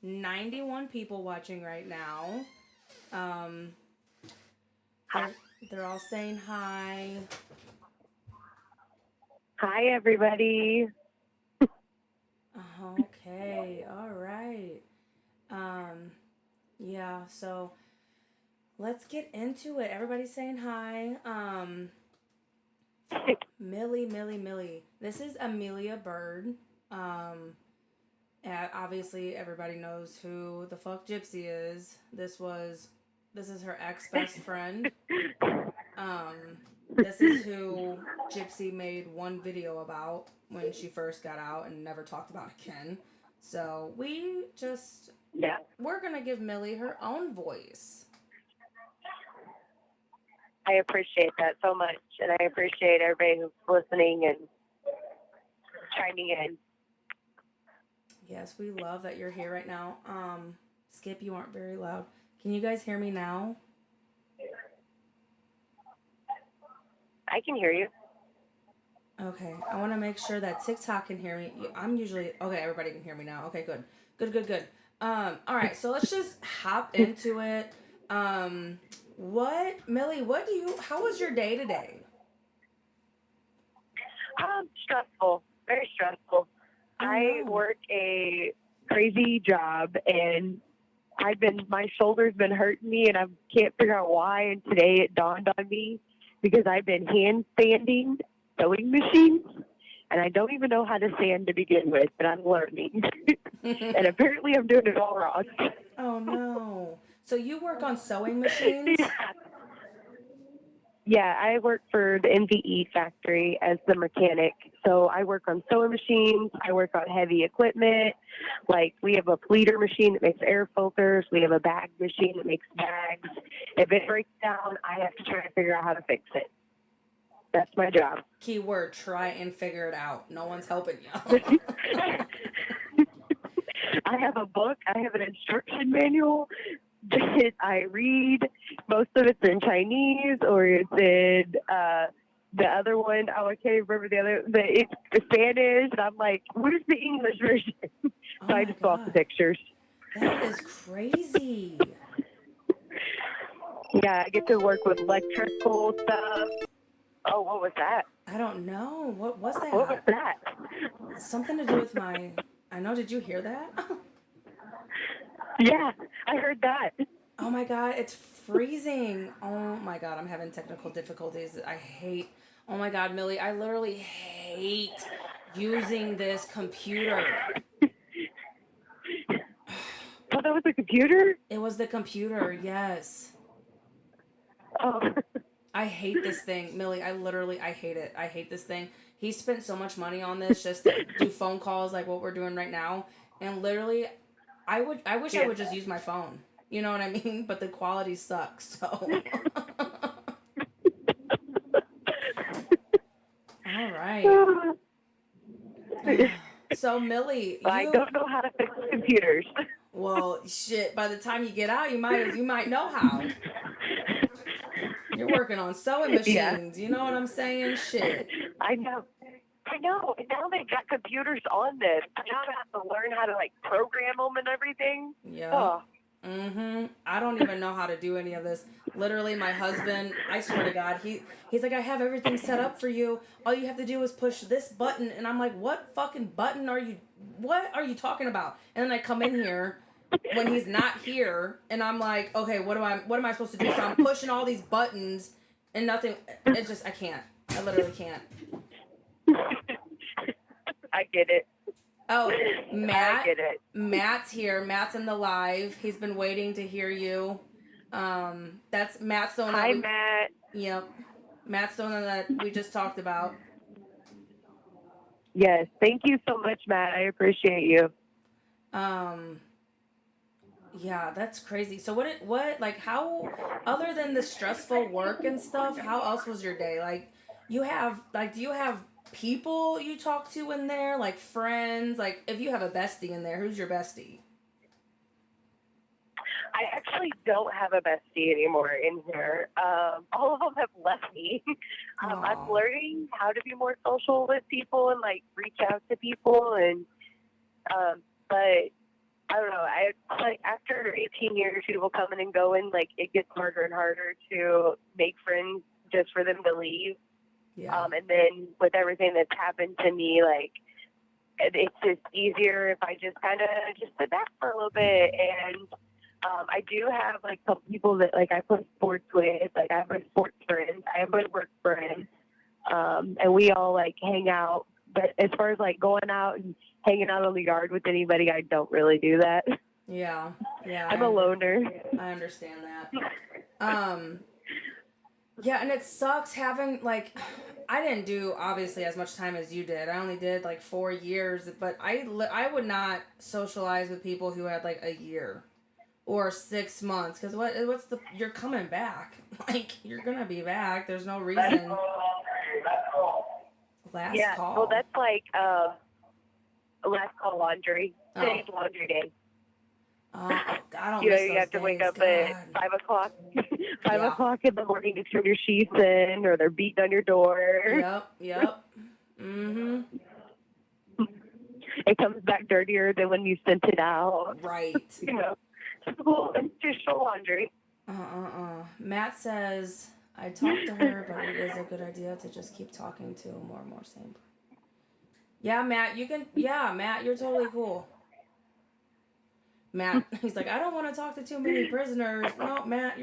91 people watching right now. Um, Hi, they're, they're all saying hi. hi, everybody. Okay, all right. Um, yeah, so let's get into it. Everybody's saying hi. Millie. This is Amelia Bird. Um, obviously everybody knows who the fuck Gypsy is. This is her ex best friend. Um, this is who Gypsy made one video about when she first got out and never talked about again. So Yeah, we're gonna give Millie her own voice. I appreciate that so much, and I appreciate everybody who's listening and chiming in. Yes, we love that you're here right now. Skip, you aren't very loud. Can you guys hear me now? I can hear you. Okay, I want to make sure that TikTok can hear me. I'm usually okay. Everybody can hear me now. Okay, good. All right. So let's just hop into it. Um, Millie? What do you? How was your day today? Stressful, very stressful. Oh I no. work a crazy job, and my shoulder's been hurting me, and I can't figure out why. And today it dawned on me because I've been hand sanding sewing machines, and I don't even know how to sand to begin with, but I'm learning. And apparently I'm doing it all wrong. Oh no. So you work on sewing machines? Yeah, I work for the MVE factory as the mechanic. So I work on sewing machines. I work on heavy equipment. Like we have a pleater machine that makes air filters. We have a bag machine that makes bags. If it breaks down, I have to try to figure out how to fix it. That's my job. Keyword: try and figure it out. No one's helping you. I have a book. I have an instruction manual that I read. Most of it's in Chinese or it's in the other one. Oh, I can't remember it's Spanish. And I'm like, where's the English version? Oh So I my just go off the god. pictures. That is crazy. Yeah, I get to work with electrical stuff. Oh, what was that? I don't know. What was What was that? that? Something to do with my. I know. Did you hear that? Yeah, I heard that. Oh my god, it's freezing. Oh my god, I'm having technical difficulties. I hate. Oh my god, Millie, I literally hate using this computer. Oh, that was a computer? It was the computer, yes. Oh, I hate this thing, Millie. I hate it. I hate this thing. He spent so much money on this just to do phone calls like what we're doing right now, and literally, I wish I yeah. would just use my phone. You know what I mean? But the quality sucks. So, all right. So Millie, I you don't know how to fix computers. well shit. By the time you get out, you might know how. You're working on sewing Yeah, machines. You know what I'm saying? Shit. I know. I know. And now they got computers on this. Now I have to learn how to like program them and everything. Yep. Oh, I don't even know how to do any of this. Literally, my husband. I swear to God, he's like, I have everything set up for you. All you have to do is push this button, and I'm like, what fucking button are you? What are you talking about? And then I come in here when he's not here, and I'm like, okay, what am I supposed to do? So I'm pushing all these buttons, and nothing. It's just I can't. I literally can't. I get it. Oh, I Matt. get it. Matt's here. Matt's in the live. He's been waiting to hear you. That's Matt's the one that Hi, we. Matt. Yep, Matt's the one that we just talked about. Yes, thank you so much, Matt. I appreciate you. Um, yeah, that's crazy. So what like how other than the stressful work and stuff, how else was your day? Like you have like do you have people you talk to in there, like friends? Like if you have a bestie in there, who's your bestie? I actually don't have a bestie anymore in here. All of them have left me. I'm Oh, learning how to be more social with people and like reach out to people and but I don't know. I like after 18 years, people coming and going. Like it gets harder and harder to make friends just for them to leave. Yeah. And then with everything that's happened to me, like it's just easier if I just kind of just sit back for a little bit. And I do have like some people that like I play sports with. Like I have my sports friends, I have my work friends, and we all like hang out. But as far as like going out and hanging out on the yard with anybody, I don't really do that. Yeah. Yeah. I'm a loner. I understand that. Yeah, and it sucks having, like, I didn't do, obviously, as much time as you did. I only did, like, 4 years, but I would not socialize with people who had, like, a year or 6 months, because you're coming back. Like, you're gonna be back. There's no reason. Last Yeah, call. well, that's like last call laundry. Today's laundry day. I don't You know, miss you those have to wake days, up God. at 5 o'clock, 5 Yeah. o'clock in the morning to turn your sheets in, or they're beating on your door. Yep. Mm-hmm. It comes back dirtier than when you sent it out. Right. You know, typical institutional laundry. Matt says, I talked to her, but it is a good idea to just keep talking to more and more same. Yeah, Matt, Matt, you're totally cool. Matt, he's like, I don't want to talk to too many prisoners. No, Matt,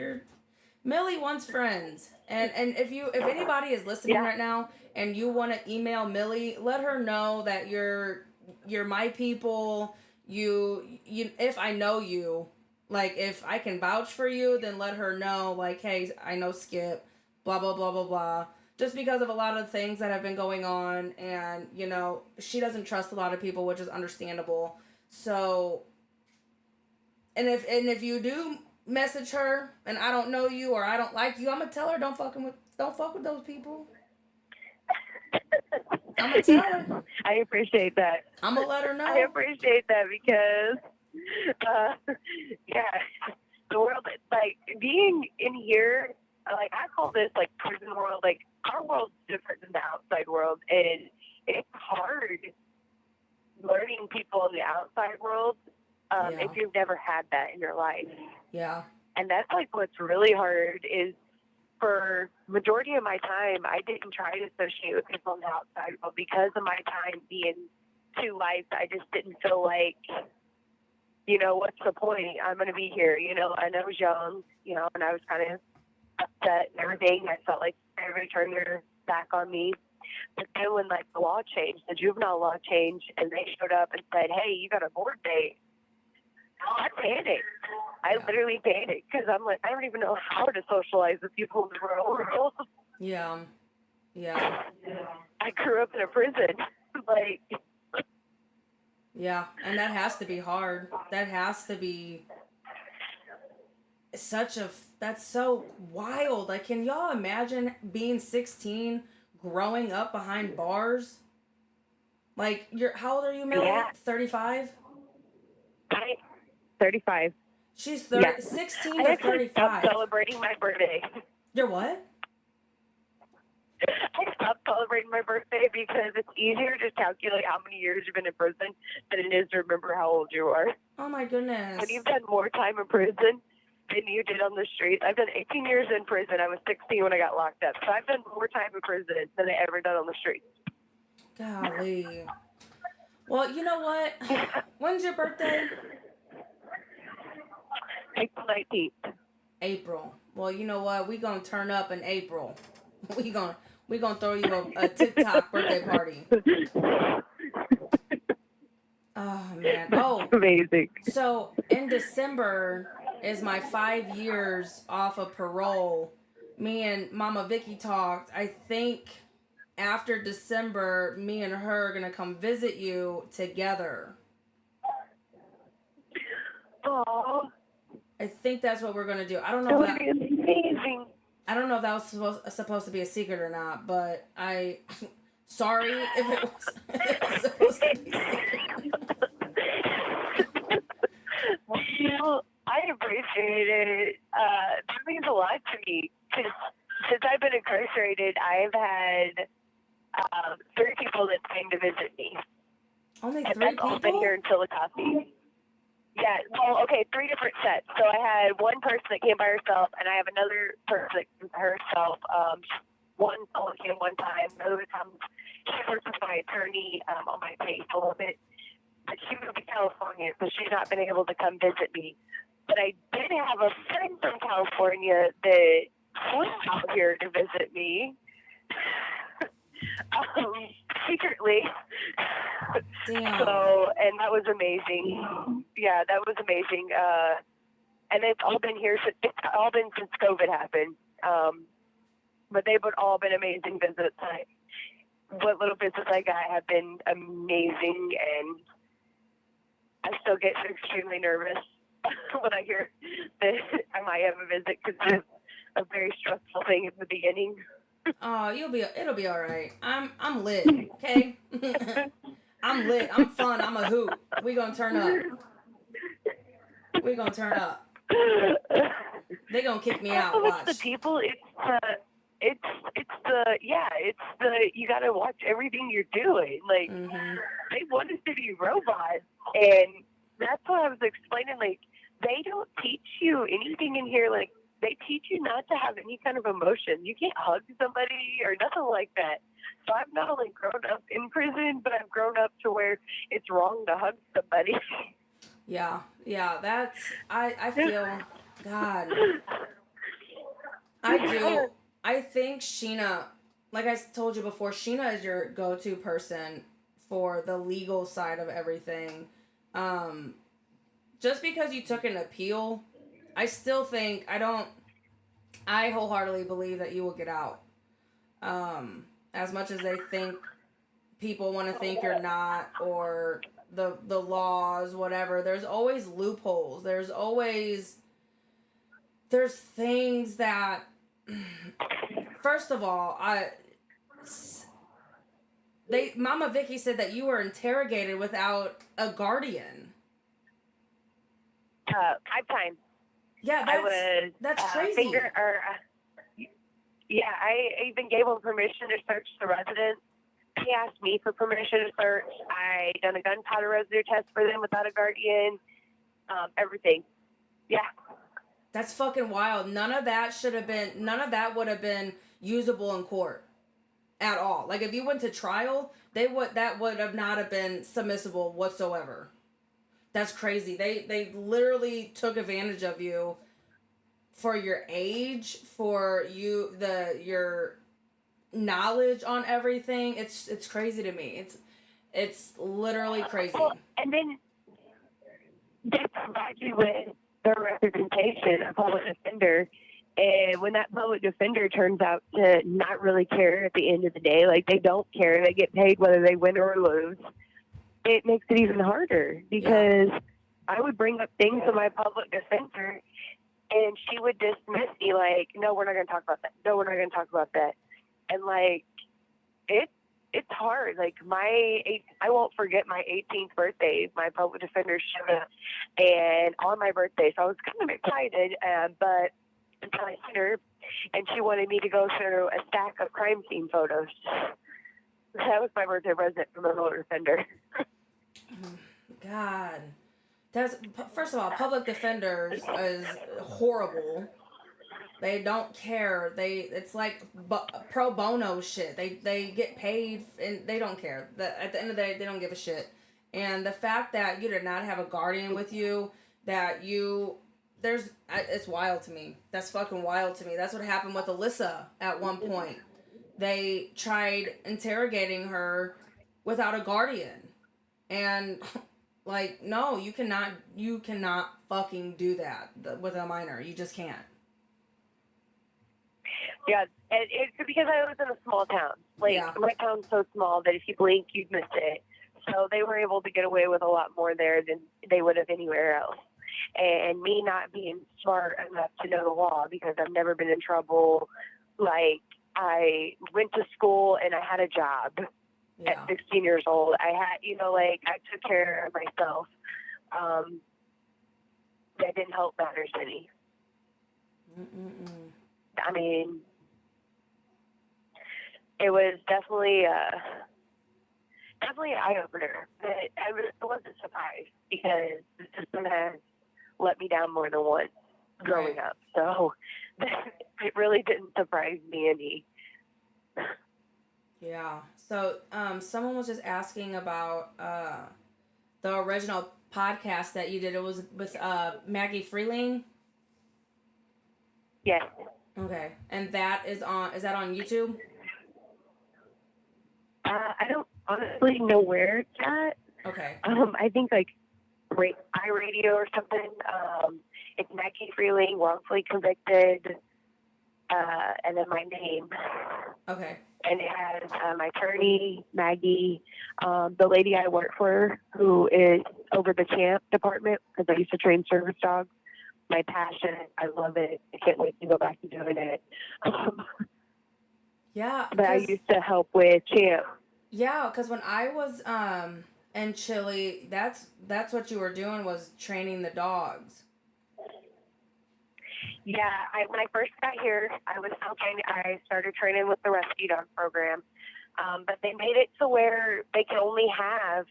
Millie wants friends. And if anybody is listening right now and you want to email Millie, let her know that you're my people. You if I know you, like if I can vouch for you, then let her know, like, hey, I know Skip, blah blah blah blah blah. Just because of a lot of things that have been going on, and she doesn't trust a lot of people, which is understandable. So, and if you do message her and I don't know you or I don't like you, I'm gonna tell her don't fuck with those people. I'm gonna tell her. I appreciate that. I'm gonna let her know. I appreciate that because, yeah, the world, like being in here, like I call this like prison world. Like our world's different than the outside world, and it's hard learning people in the outside world if you've never had that in your life. Yeah. And that's like what's really hard is for majority of my time, I didn't try to associate with people on the outside world because of my time being two lives. I just didn't feel like, what's the point? I'm going to be here, and I was young, and I was kind of upset and everything. I felt like everybody turned their back on me. But then when like the law changed, the juvenile law changed, and they showed up and said, hey, you got a board date. I panicked. I literally panicked because I'm like, I don't even know how to socialize with people in the real world. Yeah. I grew up in a prison. Like. Yeah, and that has to be hard. That has to be that's so wild. Like, can y'all imagine being 16, growing up behind bars? Like, how old are you, Millie? Yeah. 35? 35. She's 16 to 35. Stopped celebrating my birthday. Your what? I stopped celebrating my birthday because it's easier to calculate how many years you've been in prison than it is to remember how old you are. Oh my goodness. When you've done more time in prison than you did on the streets. I've done 18 years in prison. I was 16 when I got locked up. So I've done more time in prison than I ever done on the streets. Golly. Well, you know what? When's your birthday? April 19th. April. Well, you know what? We gonna turn up in April. We gonna throw you a TikTok birthday party. Oh man. Oh, amazing. So in December is my 5 years off of parole. Me and Mama Vicky talked. I think after December, me and her are gonna come visit you together. Oh. I think that's what we're gonna do. I don't know. That would be amazing. I don't know if that was supposed to be a secret or not, but sorry if it was supposed to be a secret. Well, I appreciate it. That means a lot to me. Since I've been incarcerated, I've had 3 people that came to visit me. Only and 3 I've people? all been here in Chillicothe. Yeah, well, okay, 3 different sets. So I had one person that came by herself, and I have another person that came by herself. One only came one time. The other time, she works with my attorney on my case a little bit. But she moved to California, so she's not been able to come visit me. But I did have a friend from California that flew out here to visit me. Secretly. Damn. So, and that was amazing. Yeah, that was amazing. And it's all been here since COVID happened. But they've all been amazing visits. What little visits I got have been amazing, and I still get extremely nervous when I hear that I might have a visit because it's a very stressful thing at the beginning. Oh, it'll be all right. I'm lit, okay? I'm lit. I'm fun. I'm a hoot. We gonna turn up. We gonna turn up. They gonna kick me out. It's the Watch. people. It's the you gotta watch everything you're doing. Like Mm-hmm. they want us to be robots, and that's what I was explaining. Like they don't teach you anything in here. Like they teach you not to have any kind of emotion. You can't hug somebody or nothing like that. So I've not only grown up in prison, but I've grown up to where it's wrong to hug somebody. Yeah, that's I feel God. I do. I think Sheena, like I told you before, Sheena is your go-to person for the legal side of everything. Um, just because you took an appeal, I still think I wholeheartedly believe that you will get out. As much as they think people want to think you're not, or the laws, whatever, there's always loopholes. There's things that first of all, Mama Vicky said that you were interrogated without a guardian. 5 times. Yeah, I was that's crazy. I even gave them permission to search the residence. He asked me for permission to search. I done a gunpowder residue test for them without a guardian. Everything. Yeah. That's fucking wild. None of that would have been usable in court at all. Like if you went to trial, that would have not have been submissible whatsoever. That's crazy. They literally took advantage of you for your age, for your knowledge on everything. It's crazy to me. It's literally crazy. Well, and then they provide you with their representation, a public defender. And when that public defender turns out to not really care at the end of the day, like they don't care, they get paid whether they win or lose, it makes it even harder because I would bring up things to my public defender and she would dismiss me like, no, we're not going to talk about that. No, we're not going to talk about that. And like, it's hard. Like I won't forget my 18th birthday. My public defender showed up and on my birthday, so I was kind of excited, but until I seen her and she wanted me to go through a stack of crime scene photos. That was my birthday present from a public defender. God. First of all, public defenders is horrible. They don't care. It's like pro bono shit. They get paid and they don't care. At the end of the day, they don't give a shit. And the fact that you did not have a guardian with you, it's wild to me. That's fucking wild to me. That's what happened with Alyssa at one point. They tried interrogating her without a guardian, and like, no, you cannot fucking do that with a minor. You just can't. Yeah, and it's because I live in a small town. Like, my town's so small that if you blink, you'd miss it. So they were able to get away with a lot more there than they would have anywhere else. And me not being smart enough to know the law because I've never been in trouble. Like, I went to school and I had a job at 16 years old. I had, I took care of myself. That didn't help matters any. I mean, it was definitely definitely an eye-opener. But I wasn't surprised because the system has let me down more than once growing up. So it really didn't surprise me any. Yeah. So, someone was just asking about the original podcast that you did. It was with Maggie Freeling. Yes. Okay. And that is on. Is that on YouTube? I don't honestly know where it's at. Okay. I think like iRadio or something. It's Maggie Freeling, wrongfully convicted, and then my name. Okay. And it has my attorney, Maggie, the lady I work for, who is over the camp department, because I used to train service dogs. My passion, I love it. I can't wait to go back to doing it. Yeah. But I used to help with camp. Yeah, because when I was in Chile, that's what you were doing, was training the dogs. Yeah, when I first got here, I was still training. I started training with the rescue dog program, but they made it to where they can only have,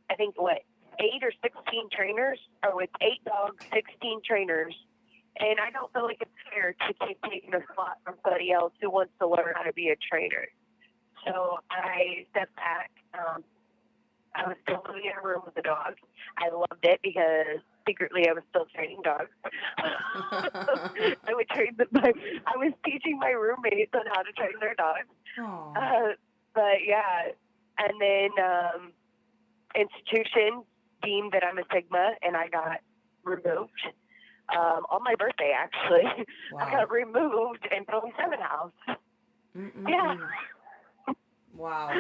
I think, 8 or 16 trainers, or with 8 dogs, 16 trainers. And I don't feel like it's fair to keep taking a spot from somebody else who wants to learn how to be a trainer. So I stepped back. I was still living in a room with the dog. I loved it because secretly I was still training dogs. I would I was teaching my roommates on how to train their dogs. But yeah, and then institution deemed that I'm a Sigma, and I got removed. On my birthday, actually. Wow. I got removed and put on 7 house. Yeah. Wow.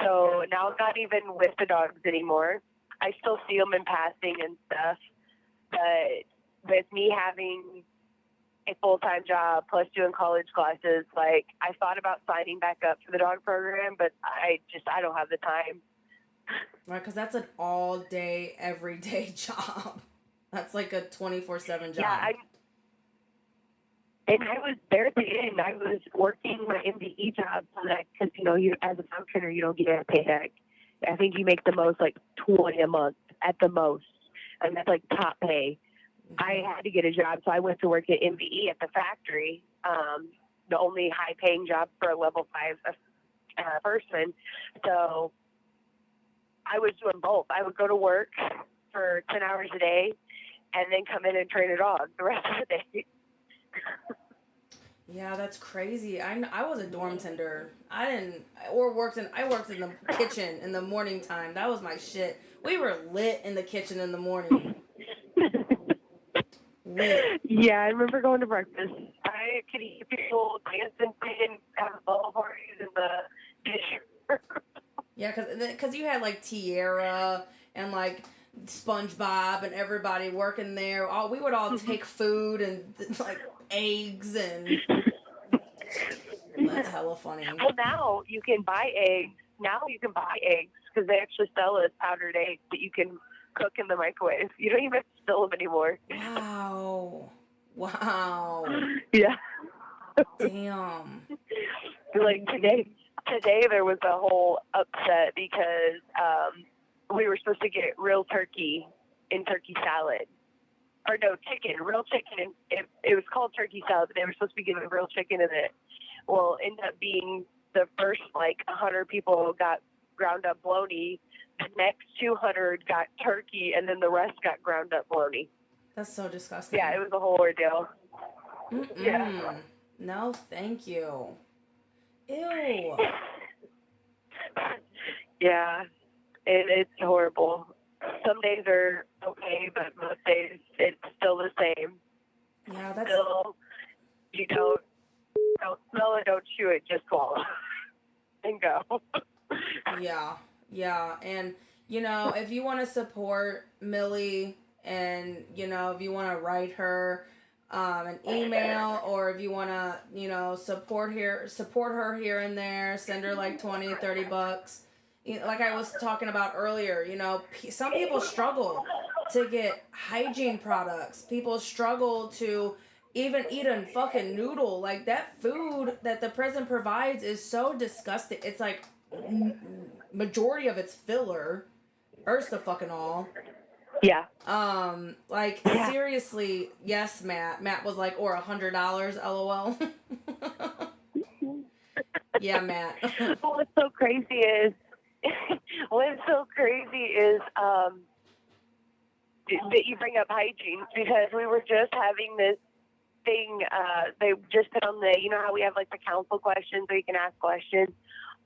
So now I'm not even with the dogs anymore. I still see them in passing and stuff. But with me having a full-time job plus doing college classes, like, I thought about signing back up for the dog program, but I don't have the time. Right, because that's an all-day, everyday job. That's like a 24/7 job. Yeah, and I was there at the end. I was working my MDE job so that, because, you as a dog trainer, you don't get a paycheck. I think you make the most, like, 20 a month at the most, and that's, like, top pay. Mm-hmm. I had to get a job, so I went to work at MDE at the factory, the only high-paying job for a level 5 person. So I was doing both. I would go to work for 10 hours a day and then come in and train a dog the rest of the day. Yeah, that's crazy. I was a dorm tender. I worked in the kitchen in the morning time. That was my shit. We were lit in the kitchen in the morning. Lit. Yeah, I remember going to breakfast. I could hear people dancing, and have ball parties in the dish. Yeah, because you had like Tierra and like SpongeBob and everybody working there. We would all take food and like eggs, and that's hella funny. Well, now you can buy eggs. Because they actually sell us powdered eggs that you can cook in the microwave. You don't even have to spill them anymore. Wow. Yeah. Damn. Like today there was a whole upset because we were supposed to get real turkey in turkey salad. Or no, real chicken. It was called turkey salad, but they were supposed to be giving real chicken in it. Well, ended up being the first, 100 people got ground up bologna. The next 200 got turkey, and then the rest got ground up bologna. That's so disgusting. Yeah, it was a whole ordeal. Yeah. No, thank you. Ew. Yeah, it's horrible. Some days are okay, but most days it's still the same. Yeah, that's still, you don't smell it, don't chew it, just swallow and go. Yeah, and if you want to support Millie, and if you want to write her an email, or if you want to support her here and there, send her like $20-$30. Like I was talking about earlier, some people struggle to get hygiene products. People struggle to even eat a fucking noodle. Like, that food that the prison provides is so disgusting. It's like majority of it's filler. First of fucking all. Yeah. Like Yeah. seriously, yes, Matt. Matt was like, or $100, lol. Yeah, Matt. What's so crazy is, that you bring up hygiene, because we were just having this thing. They just put on the, you know how we have like the council questions where you can ask questions.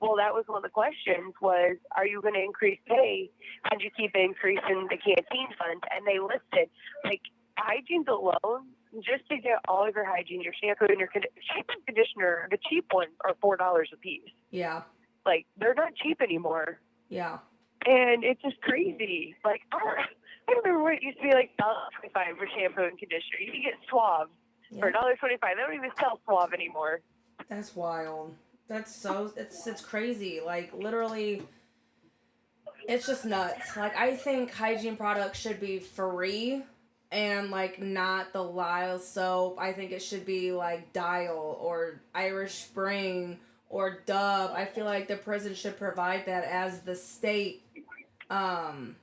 Well, that was one of the questions was, are you going to increase pay and you keep increasing the canteen fund? And they listed like hygiene's alone, just to get all of your hygiene, your shampoo and your shampoo and conditioner, the cheap ones are $4 a piece. Yeah. Like they're not cheap anymore. Yeah. And it's just crazy. Like I remember when it used to be like $1.25 for shampoo and conditioner. You could get Suave for $1.25. They don't even sell Suave anymore. That's wild. That's so it's crazy. Like literally, it's just nuts. Like I think hygiene products should be free, and like not the Lyle soap. I think it should be like Dial or Irish Spring or Dove. I feel like the prison should provide that as the um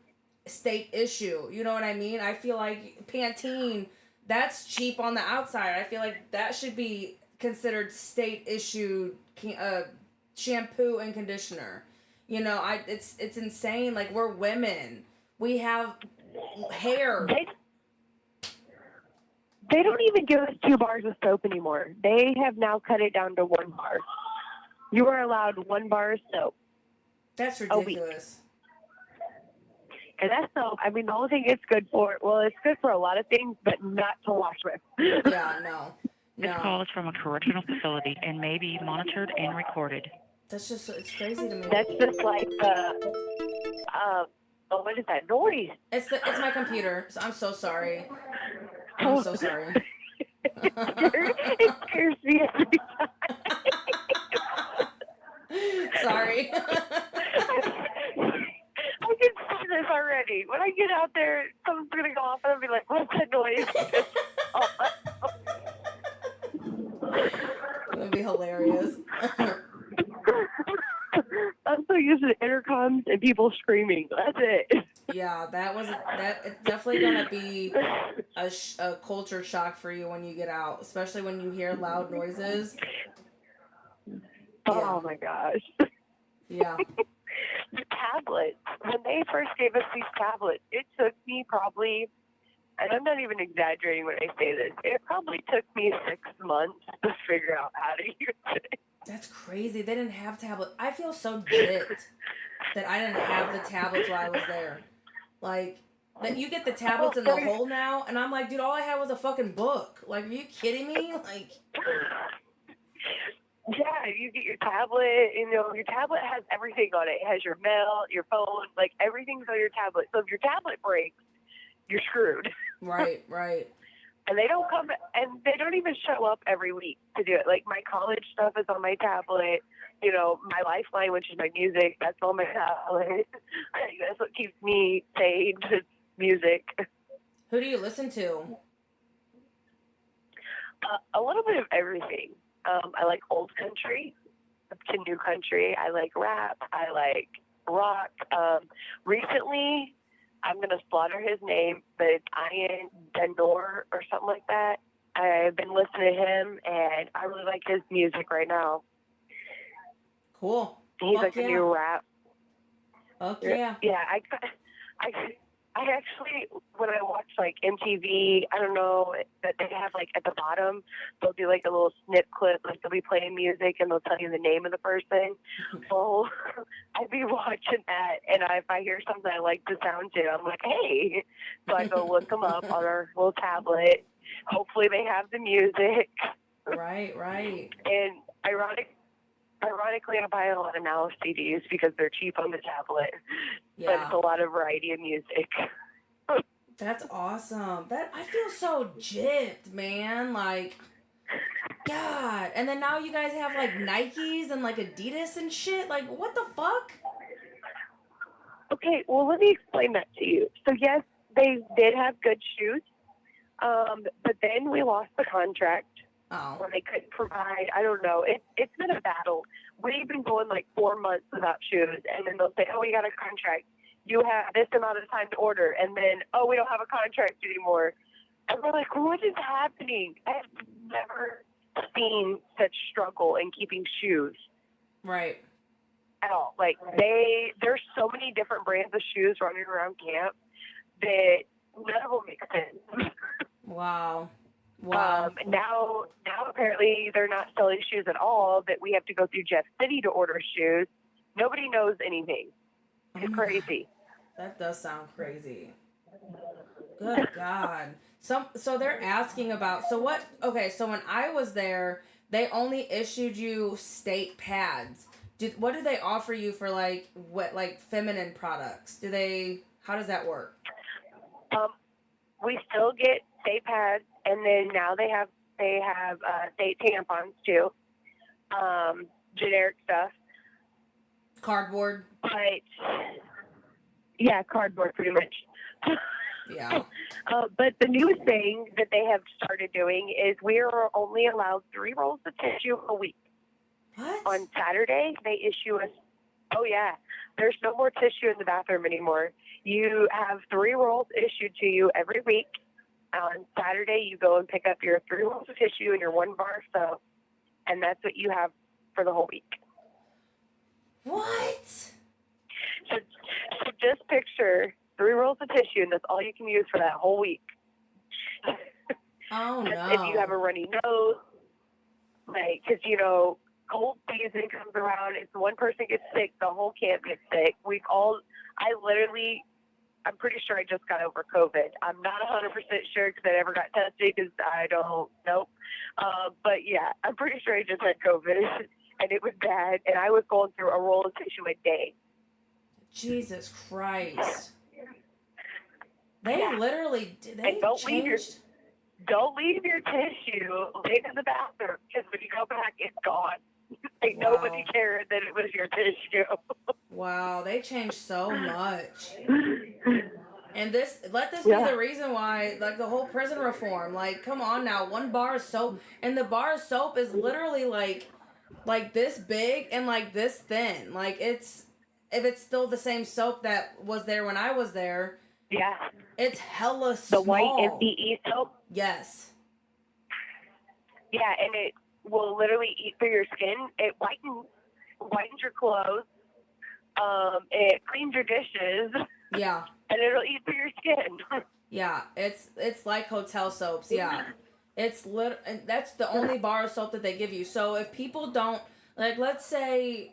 state issue. You know what I mean? I feel like Pantene, that's cheap on the outside. I feel like that should be considered state issued shampoo and conditioner. You know, it's insane. Like we're women, we have hair. They don't even give us 2 bars of soap anymore. They have now cut it down to 1 bar. You are allowed 1 bar of soap. That's ridiculous. And that's soap. I mean, the only thing it's good for, well, it's good for a lot of things, but not to wash with. Yeah, no. This call is from a correctional facility and may be monitored and recorded. That's just, it's crazy to me. That's just like what is that noise? It's my computer. So I'm so sorry. I'm so sorry. It scares me every time. Sorry. I can see this already. When I get out there, something's going to go off and I'll be like, what's that noise? That'd be hilarious. I'm so used to intercoms and people screaming. That's it. Yeah, it's definitely gonna be a culture shock for you when you get out, especially when you hear loud noises. Oh my gosh. Yeah. The tablets. When they first gave us these tablets, it took me probably, and I'm not even exaggerating when I say this, it probably took me 6 months to figure out how to use it. That's crazy. They didn't have tablets. I feel so gypped that I didn't have the tablets while I was there. Like, that you get the tablets in the hole now, and I'm like, dude, all I had was a fucking book. Like, are you kidding me? Like, yeah, you get your tablet, you know, your tablet has everything on it. It has your mail, your phone, like everything's on your tablet. So if your tablet breaks, you're screwed. Right. And they don't come, and they don't even show up every week to do it. Like my college stuff is on my tablet. You know, my lifeline, which is my music, that's on my tablet. That's what keeps me sane, is music. Who do you listen to? A little bit of everything. I like old country to new country. I like rap. I like rock. Recently, I'm going to slaughter his name, but it's Ian Denor or something like that. I've been listening to him, and I really like his music right now. Cool. He's like a new rap. Yeah. Yeah, I actually, when I watch like MTV, I don't know, that they have like at the bottom, they'll do like a little snip clip, like they'll be playing music and they'll tell you the name of the person. Well, I'd be watching that, and if I hear something I like the sound to, I'm like, hey. So I go look them up on our little tablet. Hopefully they have the music. Right. And ironically, I buy a lot of Now CDs because they're cheap on the tablet. Yeah. But it's a lot of variety of music. That's awesome. I feel so gypped, man. Like, God. And then now you guys have like Nikes and like Adidas and shit. Like, what the fuck? Okay, well, let me explain that to you. So, yes, they did have good shoes, but then we lost the contract. Oh. when they couldn't provide. I don't know. It's been a battle. We've been going like 4 months without shoes, and then they'll say, "Oh, we got a contract. You have this amount of time to order," and then, "Oh, we don't have a contract anymore." And we're like, "What is happening?" I've never seen such struggle in keeping shoes Right. at all. Like there's so many different brands of shoes running around camp that none of them make sense. Wow. Wow. Now apparently they're not selling shoes at all. That we have to go through Jeff City to order shoes. Nobody knows anything. It's crazy. That does sound crazy. Good God. So they're asking about, so what, okay, so when I was there, they only issued you state pads. What do they offer you for like what, like feminine products? How does that work? We still get state pads, and then now they have state tampons too. Generic stuff. Cardboard? But yeah, cardboard pretty much. Yeah. But the new thing that they have started doing is we are only allowed 3 rolls of tissue a week. What? On Saturday, they issue us. Oh yeah, there's no more tissue in the bathroom anymore. You have 3 rolls issued to you every week. On Saturday, you go and pick up your 3 rolls of tissue and your 1 bar of soap, and that's what you have for the whole week. What? So just picture 3 rolls of tissue, and that's all you can use for that whole week. Oh no. If you have a runny nose, like, because cold season comes around, if one person gets sick, the whole camp gets sick. I'm pretty sure I just got over COVID. I'm not 100% sure because I never got tested because I don't know. But yeah, I'm pretty sure I just had COVID and it was bad. And I was going through a roll of tissue a day. Jesus Christ. They Yeah. literally, And don't leave your tissue late in the bathroom because when you go back, it's gone. Like nobody cared that it was your tissue. Wow, they changed so much. And let this be the reason why, like, the whole prison reform. Like, come on now, 1 bar of soap, and the bar of soap is literally like this big and like this thin. Like, if it's still the same soap that was there when I was there, yeah, it's hella small. The white MDE soap. Yes. Yeah, and it will literally eat through your skin. It whitens your clothes. It cleans your dishes. Yeah. And it'll eat through your skin. Yeah, it's like hotel soaps. Yeah, and that's the only bar of soap that they give you. So if people don't, like, let's say,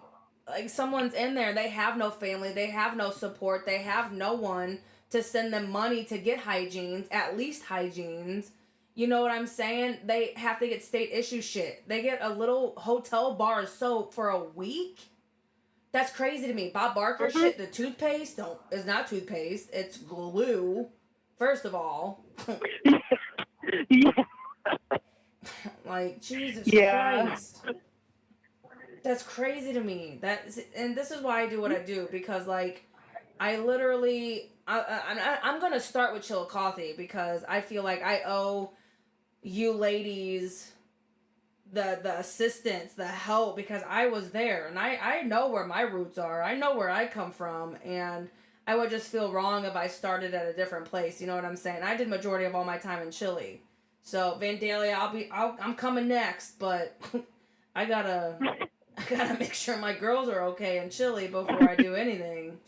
like, someone's in there, they have no family, they have no support, they have no one to send them money to get hygienes, at least hygienes. You know what I'm saying? They have to get state issue shit. They get a little hotel bar of soap for a week. That's crazy to me. Bob Barker shit, the toothpaste is not toothpaste. It's glue. First of all. Yeah. Like, Jesus Christ. That's crazy to me. And this is why I do what I do, because, like, I literally I'm gonna start with Chillicothe because I feel like I owe you ladies the assistance, the help, because I was there and I know where my roots are. I know where I come from, and I would just feel wrong if I started at a different place. You know what I'm saying? I did majority of all my time in Chile. So Vandalia, I'm coming next, but I gotta make sure my girls are okay in Chile before I do anything.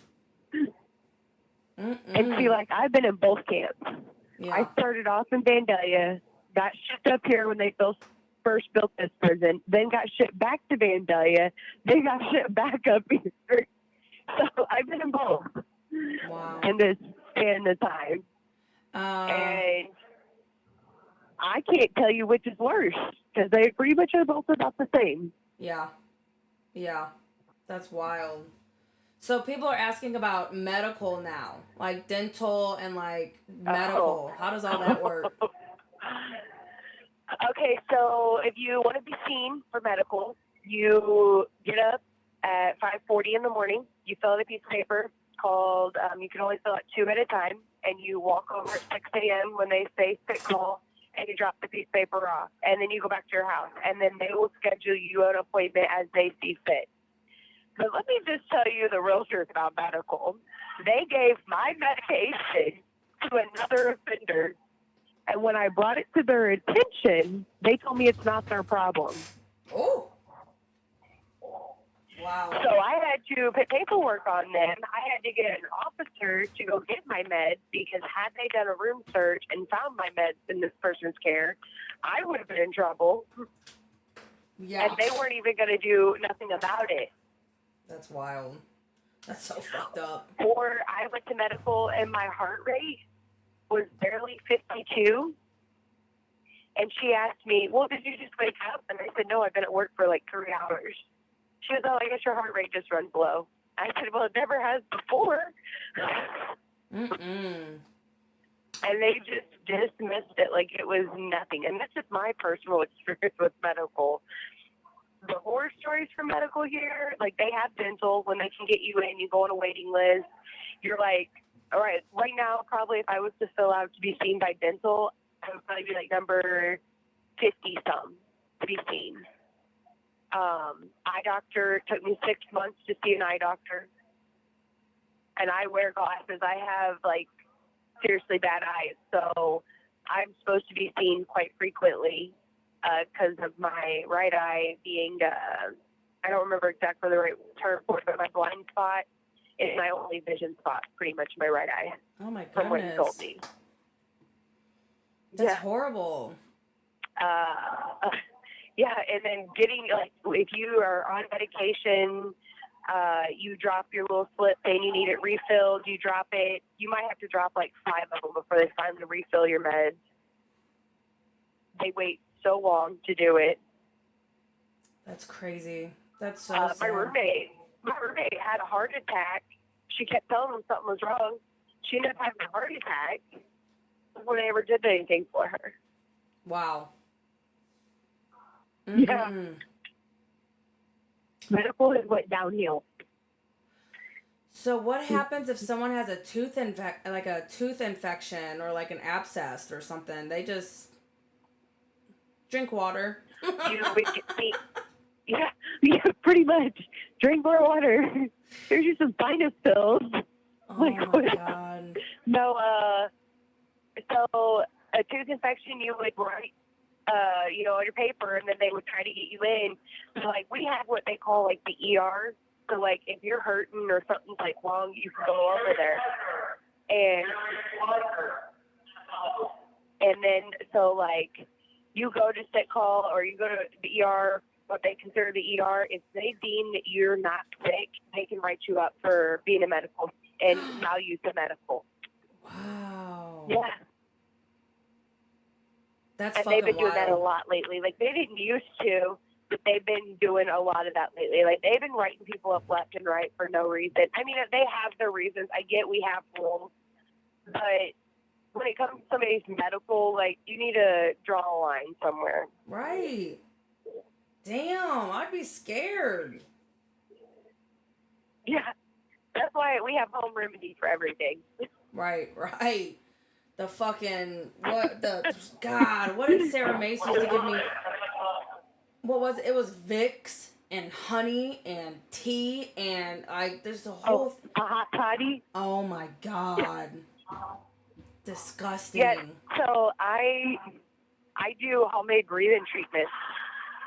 And see, like, I've been in both camps. Yeah. I started off in Vandalia, got shipped up here when they first built this prison, then got shipped back to Vandalia, then got shipped back up here. So I've been in both. Wow. In this span of time. And I can't tell you which is worse because they pretty much are both about the same. Yeah. Yeah. That's wild. So people are asking about medical now, like dental and like medical. How does all that work? Okay, so if you want to be seen for medical, you get up at 5:40 in the morning. You fill out a piece of paper called, you can only fill out 2 at a time, and you walk over at 6 a.m. when they say sick call, and you drop the piece of paper off, and then you go back to your house, and then they will schedule you an appointment as they see fit. But let me just tell you the real truth about medical. They gave my medication to another offender, and when I brought it to their attention, they told me it's not their problem. Oh. Wow. So I had to put paperwork on them. I had to get an officer to go get my meds because had they done a room search and found my meds in this person's care, I would have been in trouble. Yeah. And they weren't even going to do nothing about it. That's wild. That's so fucked up. Or I went to medical and my heart rate was barely 52. And she asked me, well, did you just wake up? And I said, no, I've been at work for like 3 hours. She goes, oh, I guess your heart rate just runs low. I said, well, it never has before. Mm-mm. And they just dismissed it like it was nothing. And that's just my personal experience with medical. The horror stories from medical here, like they have dental. When they can get you in, you go on a waiting list. You're like, all right, right now, probably if I was to fill out to be seen by dental, I would probably be like number 50-some to be seen. Eye doctor, took me 6 months to see an eye doctor. And I wear glasses. I have, like, seriously bad eyes. So I'm supposed to be seen quite frequently because of my right eye being, I don't remember exactly the right term for it, but my blind spot is my only vision spot, pretty much my right eye. Oh, my goodness. From what he told me. That's horrible. Yeah, and then getting, like, if you are on medication, you drop your little slip saying you need it refilled, you drop it. You might have to drop, like, 5 of them before they finally refill your meds. They wait so long to do it. That's crazy. That's so sad. My roommate had a heart attack. She kept telling them something was wrong. She ended up having a heart attack before they ever did anything for her. Wow. Mm-hmm. Yeah. Medical has went downhill. So what happens if someone has a tooth infection or like an abscess or something? They just drink water. Yeah, pretty much. Drink more water. Here's you some sinus pills. Oh my God. No, so a tooth infection you would write on your paper, and then they would try to get you in. So, like, we have what they call, like, the ER. So, like, if you're hurting or something's, like, wrong, you can go over there. And then, so, like, you go to sick call or you go to the ER, what they consider the ER. If they deem that you're not sick, they can write you up for being a medical and maluse the medical. Wow. Yeah. That's and fucking they've been doing wild. that a lot lately. Like, they didn't used to, but they've been doing a lot of that lately. Like, they've been writing people up left and right for no reason. I mean, they have their reasons. I get we have rules. But when it comes to somebody's medical, like, you need to draw a line somewhere. Right. Damn, I'd be scared. Yeah. That's why we have home remedy for everything. Right. The fucking, what did Sarah Mace used to give me? What was it? It was Vicks and honey and tea and there's a whole... a hot toddy? Oh my God. Disgusting. Yeah, so I do homemade breathing treatments.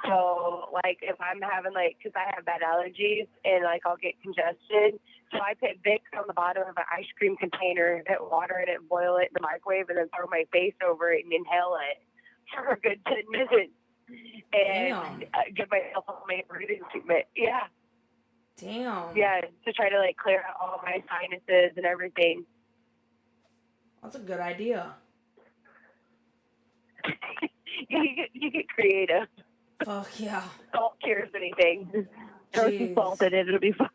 So, like, if I'm having, like, because I have bad allergies and, like, I'll get congested. So I put Vicks on the bottom of an ice cream container, put water in it, boil it in the microwave, and then throw my face over it and inhale it for a good 10 minutes. And give myself a homemade breathing treatment. Yeah. Damn. Yeah, to try to, like, clear out all my sinuses and everything. That's a good idea. You get creative. Fuck yeah. Salt cures anything. Throw some salt in it, it'll be fine.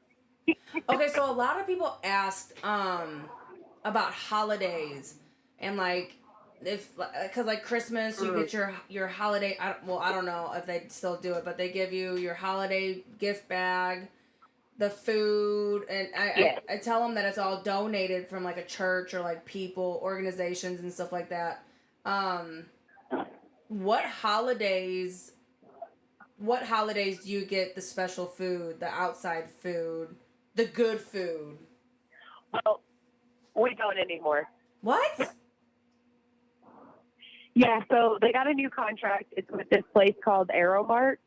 Okay, so a lot of people asked about holidays and like because like Christmas you get your holiday. I don't know if they still do it, but they give you your holiday gift bag, the food, and I tell them that it's all donated from like a church or like people, organizations and stuff like that. What holidays? What holidays do you get the special food, the outside food, the good food? Well, we don't anymore. What? Yeah, so they got a new contract. It's with this place called Aeromark.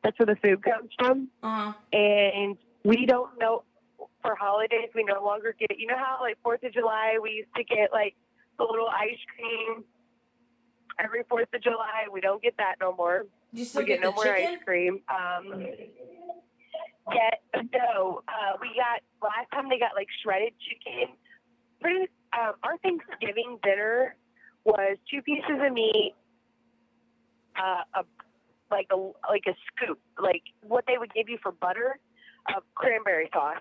That's where the food comes from. Uh huh. And we don't know, for holidays, we no longer get, you know how, like, 4th of July, we used to get, like, the little ice cream every 4th of July? We don't get that no more. Do you still We get get the no more ice chicken? cream. No. We got, last time they got, like, shredded chicken. Our Thanksgiving dinner was 2 pieces of meat, like a scoop, like what they would give you for butter, of cranberry sauce.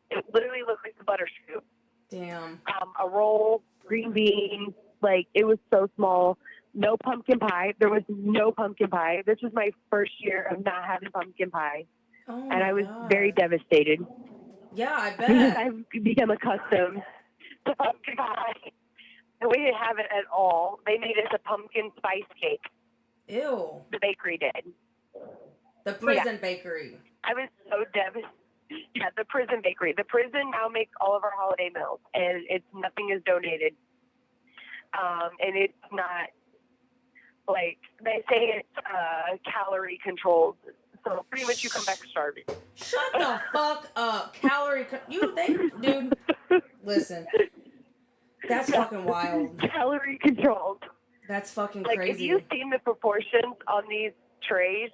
It literally looked like the butter scoop. Damn. A roll, green beans, like it was so small. No pumpkin pie. There was no pumpkin pie. This was my first year of not having pumpkin pie, Oh and my I was god. very devastated Yeah, I because bet. I've become accustomed to pumpkin pie. And we didn't have it at all. They made us a pumpkin spice cake. Ew. The bakery did. The prison bakery. I was so devastated. Yeah, the prison bakery. The prison now makes all of our holiday meals, and nothing is donated. And it's not, like, they say it's calorie controlled. So pretty much you come back starving. Shut the fuck up. Dude, listen. That's fucking wild. Calorie controlled. That's fucking Like, if crazy. you've seen the proportions on these trays,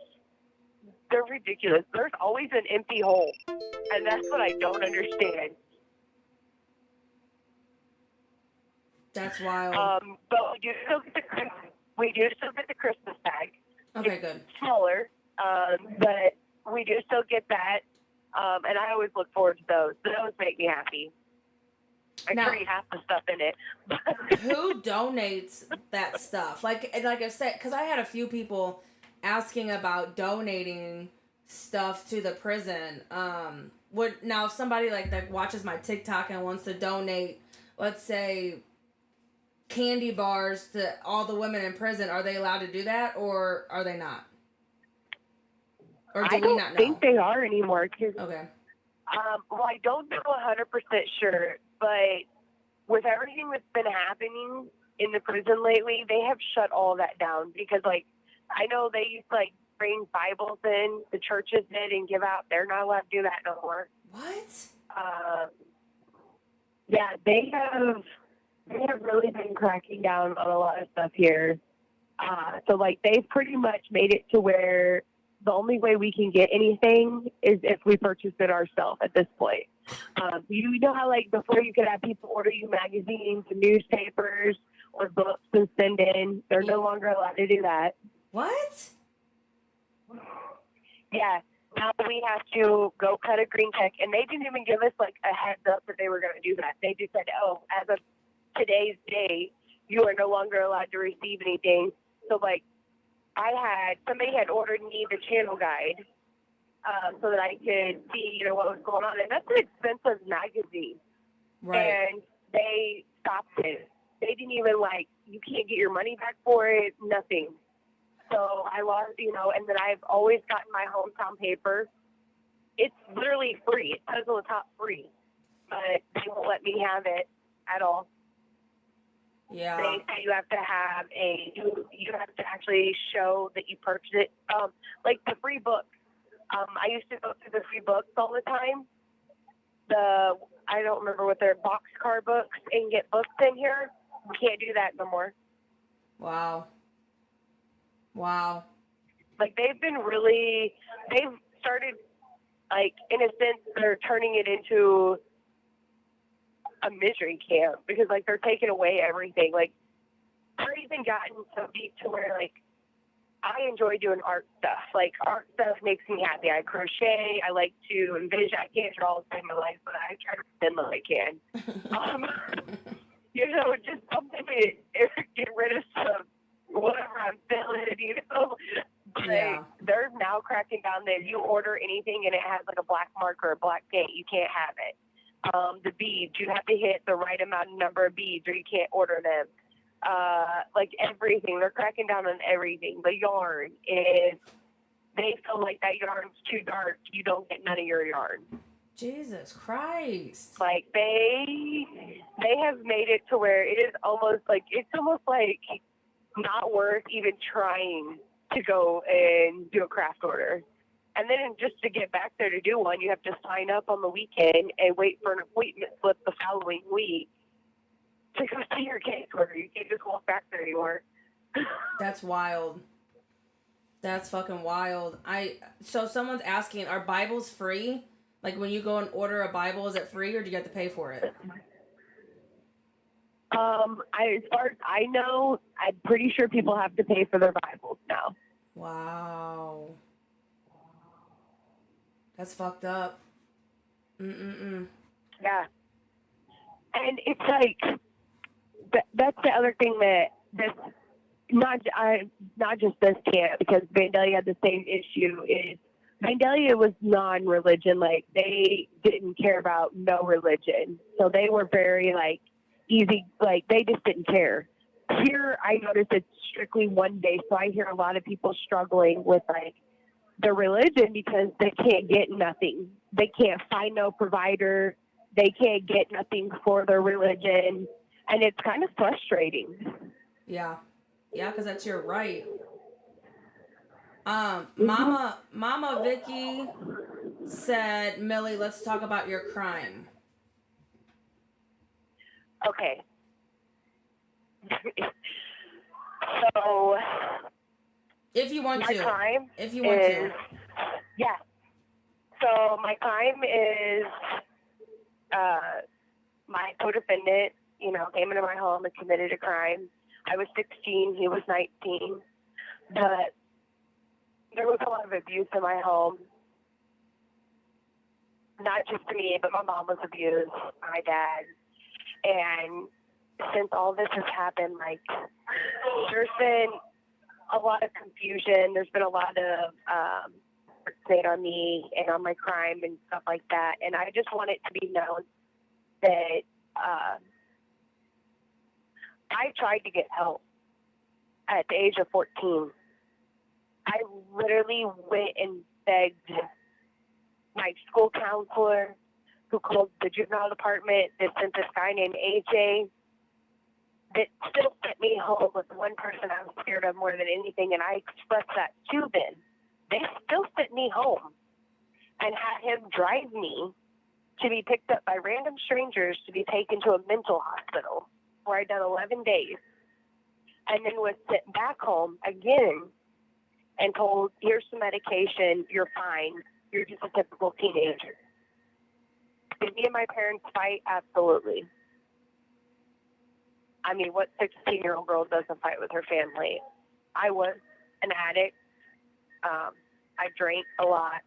they're ridiculous. There's always an empty hole, and that's what I don't understand. That's wild. But we do still get the Christmas bag. Okay, It's good. smaller, but we do still get that, and I always look forward to those. Those make me happy. I Now- trade half the stuff in it. Who donates that stuff? Like I said, because I had a few people asking about donating stuff to the prison. Would now if somebody like that watches my TikTok and wants to donate, let's say, candy bars to all the women in prison, are they allowed to do that or are they not? Or do I we don't not know? think they are anymore. Cause, Okay. well, I don't know 100% sure, but with everything that's been happening in the prison lately, they have shut all that down because, like, I know they used to, like, bring Bibles in, the churches did, and give out. They're not allowed to do that no more. What? Yeah, they have really been cracking down on a lot of stuff here. So, like, they've pretty much made it to where the only way we can get anything is if we purchase it ourselves at this point. You know how, like, before you could have people order you magazines and newspapers or books and send in? They're no longer allowed to do that. What? Yeah. Now we have to go cut a green check, and they didn't even give us, like, a heads up that they were going to do that. They just said, oh, as of today's day, you are no longer allowed to receive anything. So, like, somebody had ordered me the channel guide so that I could see, you know, what was going on. And that's an expensive magazine. Right. And they stopped it. They didn't even, like, you can't get your money back for it, nothing. So I lost, you know, and then I've always gotten my hometown paper. It's literally free. It says on the top free. But they won't let me have it at all. Yeah. They say you have to have you have to actually show that you purchased it. Like the free books. I used to go through the free books all the time. I don't remember what they're boxcar books and get books in here. We can't do that no more. Wow. Like they've started, like, in a sense, they're turning it into a misery camp because, like, they're taking away everything. Like, they're even gotten so deep to where, like, I enjoy doing art stuff. Like, art stuff makes me happy. I crochet. I like to envision. I can't draw all the time in my life, but I try to pretend that I can. You know, just something to get rid of some whatever I'm feeling, you know. But Yeah. they're now cracking down that if you order anything and it has, like, a black mark or a black paint, you can't have it. The beads, you have to hit the right amount of number of beads or you can't order them. like everything. They're cracking down on everything. The yarn is, they feel like that yarn's too dark. You don't get none of your yarn. Jesus Christ. Like they have made it to where it is almost like, it's almost like not worth even trying to go and do a craft order. And then just to get back there to do one, you have to sign up on the weekend and wait for an appointment slip the following week to go see your case order. You can't just walk back there anymore. That's wild. That's fucking wild. So someone's asking, are Bibles free? Like when you go and order a Bible, is it free or do you have to pay for it? As far as I know, I'm pretty sure people have to pay for their Bibles now. Wow. That's fucked up. Yeah. And it's like, that's the other thing that this, not just this camp, because Vandalia had the same issue, is Vandalia was non-religion. Like, they didn't care about no religion. So they were very, like, easy, like, they just didn't care. Here, I noticed it's strictly one day, so I hear a lot of people struggling with, like, the religion because they can't get nothing. They can't find no provider. They can't get nothing for their religion. And it's kind of frustrating. Yeah. Yeah, because that's your right. Mm-hmm. Mama Vicky said, Millie, let's talk about your crime. Okay. So, if you want my to. crime If you want to. Yeah. So my crime is my co-defendant, came into my home and committed a crime. I was 16, he was 19. But there was a lot of abuse in my home. Not just me, but my mom was abused, my dad. And since all this has happened, like, there's been a lot of confusion. There's been a lot of made on me and on my crime and stuff like that. And I just want it to be known that I tried to get help at the age of 14. I literally went and begged my school counselor, who called the juvenile department, that sent this guy named AJ, that still sent me home with one person I was scared of more than anything, and I expressed that to them. They still sent me home and had him drive me to be picked up by random strangers to be taken to a mental hospital where I'd done 11 days, and then was sent back home again and told, here's some medication, you're fine, you're just a typical teenager. Did me and my parents fight? Absolutely. I mean, what 16-year-old girl doesn't fight with her family? I was an addict. I drank a lot,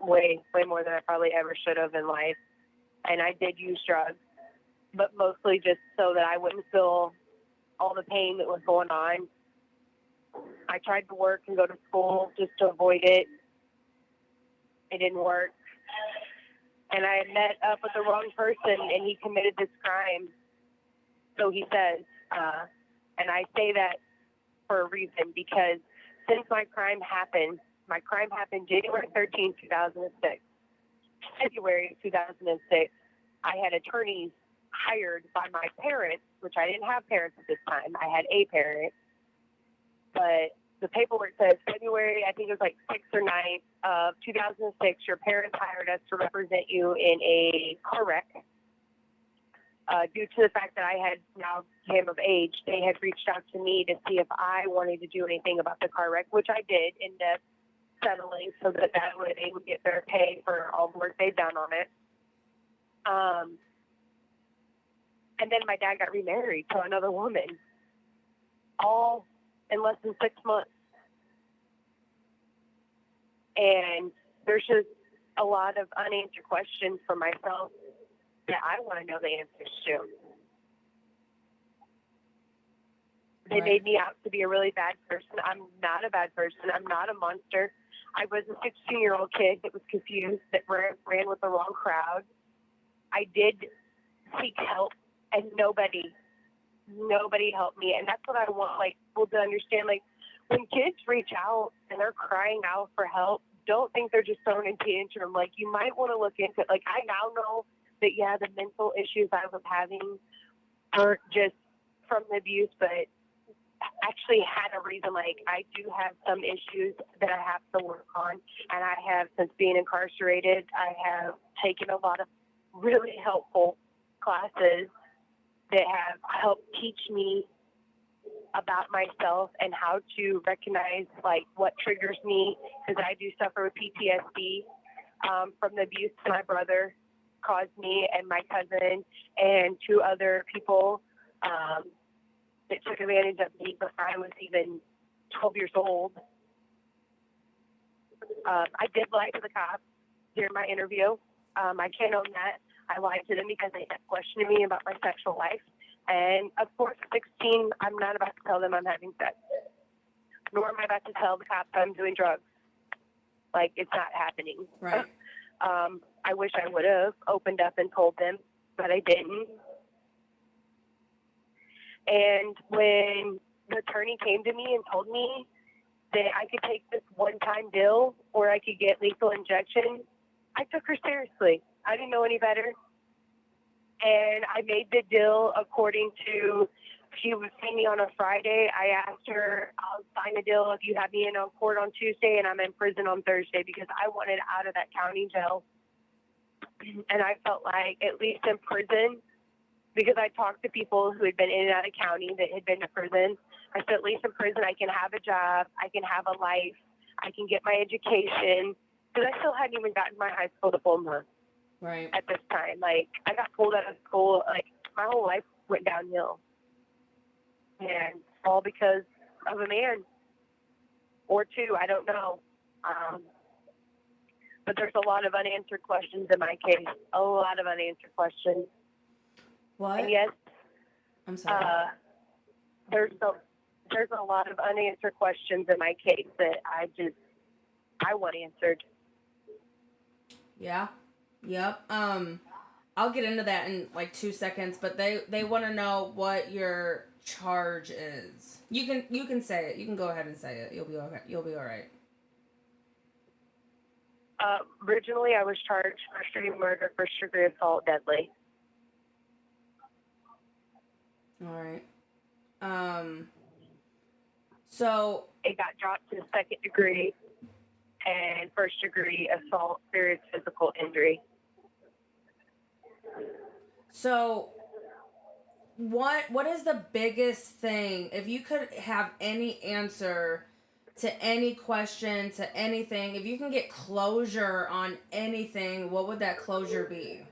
way more than I probably ever should have in life. And I did use drugs, but mostly just so that I wouldn't feel all the pain that was going on. I tried to work and go to school just to avoid it. It didn't work. And I had met up with the wrong person, and he committed this crime. So he says, and I say that for a reason, because since my crime happened January 13, 2006. February 2006, I had attorneys hired by my parents, which I didn't have parents at this time. I had a parent. But the paperwork says February, I think it was like 6th or 9th of 2006, your parents hired us to represent you in a car wreck. Due to the fact that I had now came of age, they had reached out to me to see if I wanted to do anything about the car wreck, which I did end up settling so that way they would get their pay for all the work they'd done on it. And then my dad got remarried to another woman, all in less than 6 months. And there's just a lot of unanswered questions for myself that I want to know the answers to. They made me out to be a really bad person. I'm not a bad person. I'm not a monster. I was a 16-year-old kid that was confused, that ran with the wrong crowd. I did seek help, and nobody nobody helped me. And that's what I want, like, people to understand. Like, when kids reach out and they're crying out for help, don't think they're just throwing a tantrum. Like, you might want to look into it. Like, I now know that, yeah, the mental issues I was having aren't just from the abuse, but actually had a reason. Like, I do have some issues that I have to work on, and I have, since being incarcerated, I have taken a lot of really helpful classes that have helped teach me about myself and how to recognize, like, what triggers me, because I do suffer with PTSD from the abuse my brother caused me and my cousin and 2 other people that took advantage of me before I was even 12 years old. I did lie to the cops during my interview. I can't own that. I lied to them because they kept questioning me about my sexual life. And of course, at 16, I'm not about to tell them I'm having sex, nor am I about to tell the cops I'm doing drugs. Like, it's not happening. Right. I wish I would have opened up and told them, but I didn't. And when the attorney came to me and told me that I could take this one-time deal or I could get lethal injection, I took her seriously. I didn't know any better. And I made the deal according to, she was seeing me on a Friday. I asked her, I'll sign a deal if you have me in on court on Tuesday and I'm in prison on Thursday, because I wanted out of that county jail. And I felt like, at least in prison, because I talked to people who had been in and out of county that had been to prison, I said, at least in prison I can have a job, I can have a life, I can get my education, because I still hadn't even gotten my high school diploma. Right. At this time. Like, I got pulled out of school, like, my whole life went downhill. And all because of a man. Or 2, I don't know. But there's a lot of unanswered questions in my case. A lot of unanswered questions. What? And yes, I'm sorry. there's a lot of unanswered questions in my case that I want answered. Yeah. Yep. I'll get into that in like 2 seconds, but they want to know what your charge is. You can say it. You can go ahead and say it. You'll be okay. You'll be all right. Originally, I was charged first-degree murder, first-degree assault, deadly. All right. So It got dropped to second degree and first-degree assault, serious physical injury. So what is the biggest thing, if you could have any answer to any question, to anything, if you can get closure on anything, what would that closure be?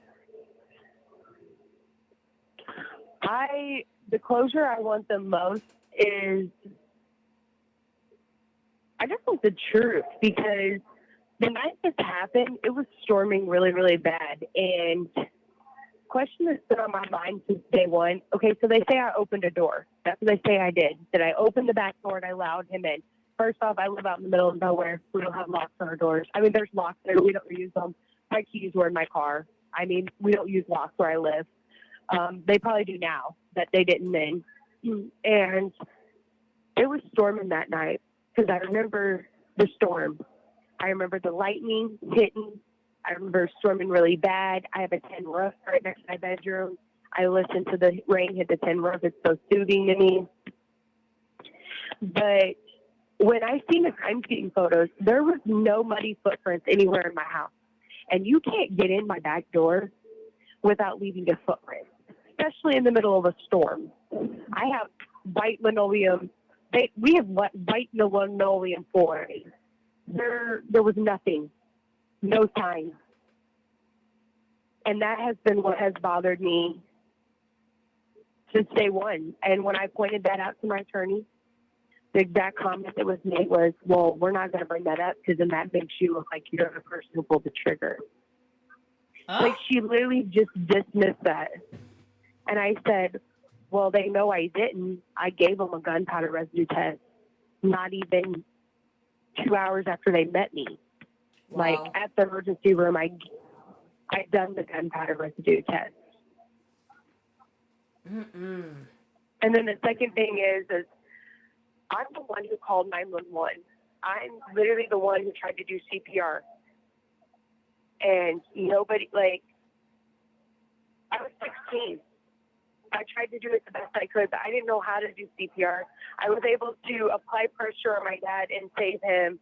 The closure I want the most is, I just want the truth, because the night this happened, it was storming really, really bad. And question that's been on my mind since day one. Okay, so they say I opened a door. That's what they say I did. That I opened the back door and I allowed him in. First off, I live out in the middle of nowhere. We don't have locks on our doors. I mean, there's locks there. We don't use them. My keys were in my car. I mean, we don't use locks where I live. They probably do now, but they didn't then. And it was storming that night, because I remember the storm. I remember the lightning hitting. I remember storming really bad. I have a tin roof right next to my bedroom. I listen to the rain hit the tin roof. It's so soothing to me. But when I seen the crime scene photos, there was no muddy footprints anywhere in my house. And you can't get in my back door without leaving a footprint, especially in the middle of a storm. I have white linoleum. We have white linoleum flooring. There was nothing. No sign. And that has been what has bothered me since day one. And when I pointed that out to my attorney, the exact comment that was made was, well, we're not going to bring that up because then that makes you look like you're the person who pulled the trigger. Huh? Like, she literally just dismissed that. And I said, well, they know I didn't. I gave them a gunpowder residue test not even 2 hours after they met me. Wow. Like, at the emergency room, I done the gunpowder residue test. Mm-mm. And then the second thing is I'm the one who called 911. I'm literally the one who tried to do CPR. And nobody, like, I was 16. I tried to do it the best I could, but I didn't know how to do CPR. I was able to apply pressure on my dad and save him,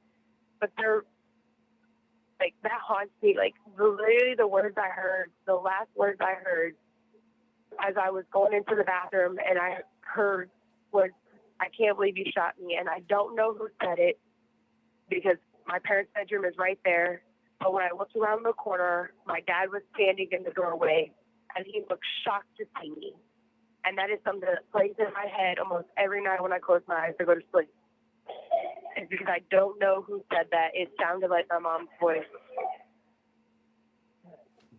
but that haunts me. Like, literally the words I heard, the last words I heard as I was going into the bathroom and I heard was, "I can't believe you shot me." And I don't know who said it because my parents' bedroom is right there. But when I looked around the corner, my dad was standing in the doorway and he looked shocked to see me. And that is something that plays in my head almost every night when I close my eyes to go to sleep. It's because I don't know who said that. It sounded like my mom's voice.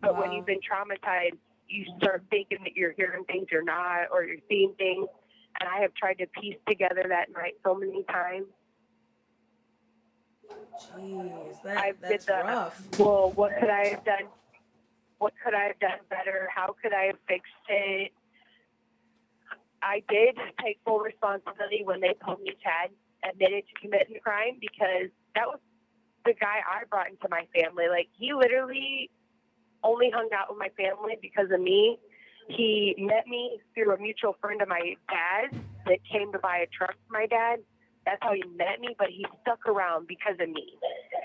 But when you've been traumatized, you start thinking that you're hearing things you're not, or you're seeing things. And I have tried to piece together that night so many times. Jeez, that's rough. Well, what could I have done? What could I have done better? How could I have fixed it? I did take full responsibility when they told me Chad admitted to committing the crime, because that was the guy I brought into my family. Like, he literally only hung out with my family because of me. He met me through a mutual friend of my dad's that came to buy a truck for my dad. That's how he met me, but he stuck around because of me,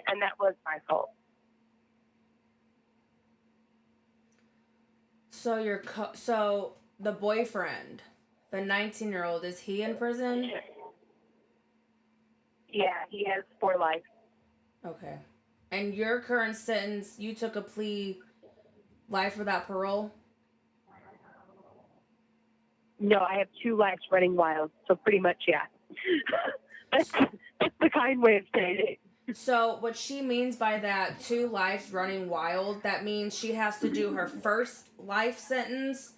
and that was my fault. So so the boyfriend, the 19-year-old, is he in prison? Yeah, he has 4 life. Okay. And your current sentence, you took a plea, life without parole? No, I have 2 lives running wild, so pretty much, yeah. that's the kind way of saying it. So what she means by that, 2 lives running wild, that means she has to do her first life sentence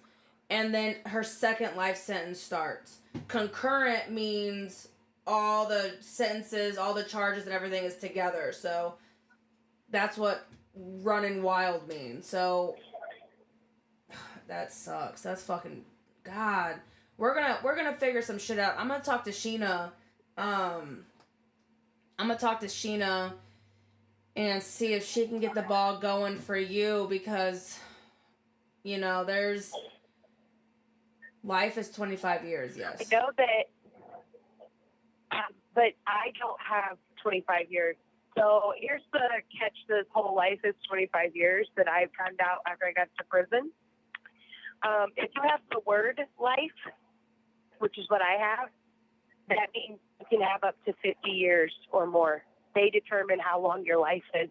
and then her second life sentence starts. Concurrent means all the sentences, all the charges and everything is together. So that's what running wild means. So that sucks. That's fucking God. We're gonna figure some shit out. I'm gonna talk to Sheena. I'm gonna talk to Sheena and see if she can get the ball going for you, because there's life is 25 years. Yes. I know that, but I don't have 25 years. So here's the catch to this whole life is 25 years that I found out after I got to prison. If you have the word life, which is what I have, that means you can have up to 50 years or more. They determine how long your life is.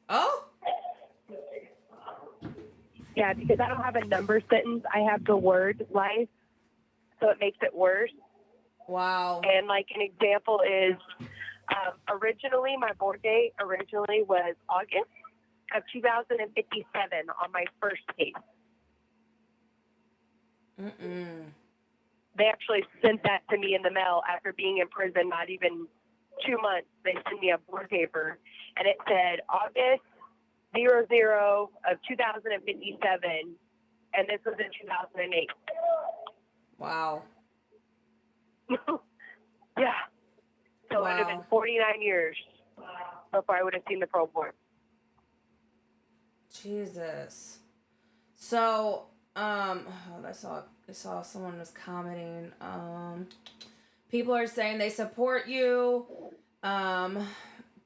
Oh? Yeah, because I don't have a number sentence. I have the word life, so it makes it worse. Wow. And like an example is, originally my board date was August of 2057 on my first case. They actually sent that to me in the mail after being in prison not even 2 months. They sent me a board paper, and it said August 00 of 2057, and this was in 2008. Wow. Yeah. So it would have been 49 years before I would have seen the parole board. Jesus. So, I saw someone was commenting. People are saying they support you.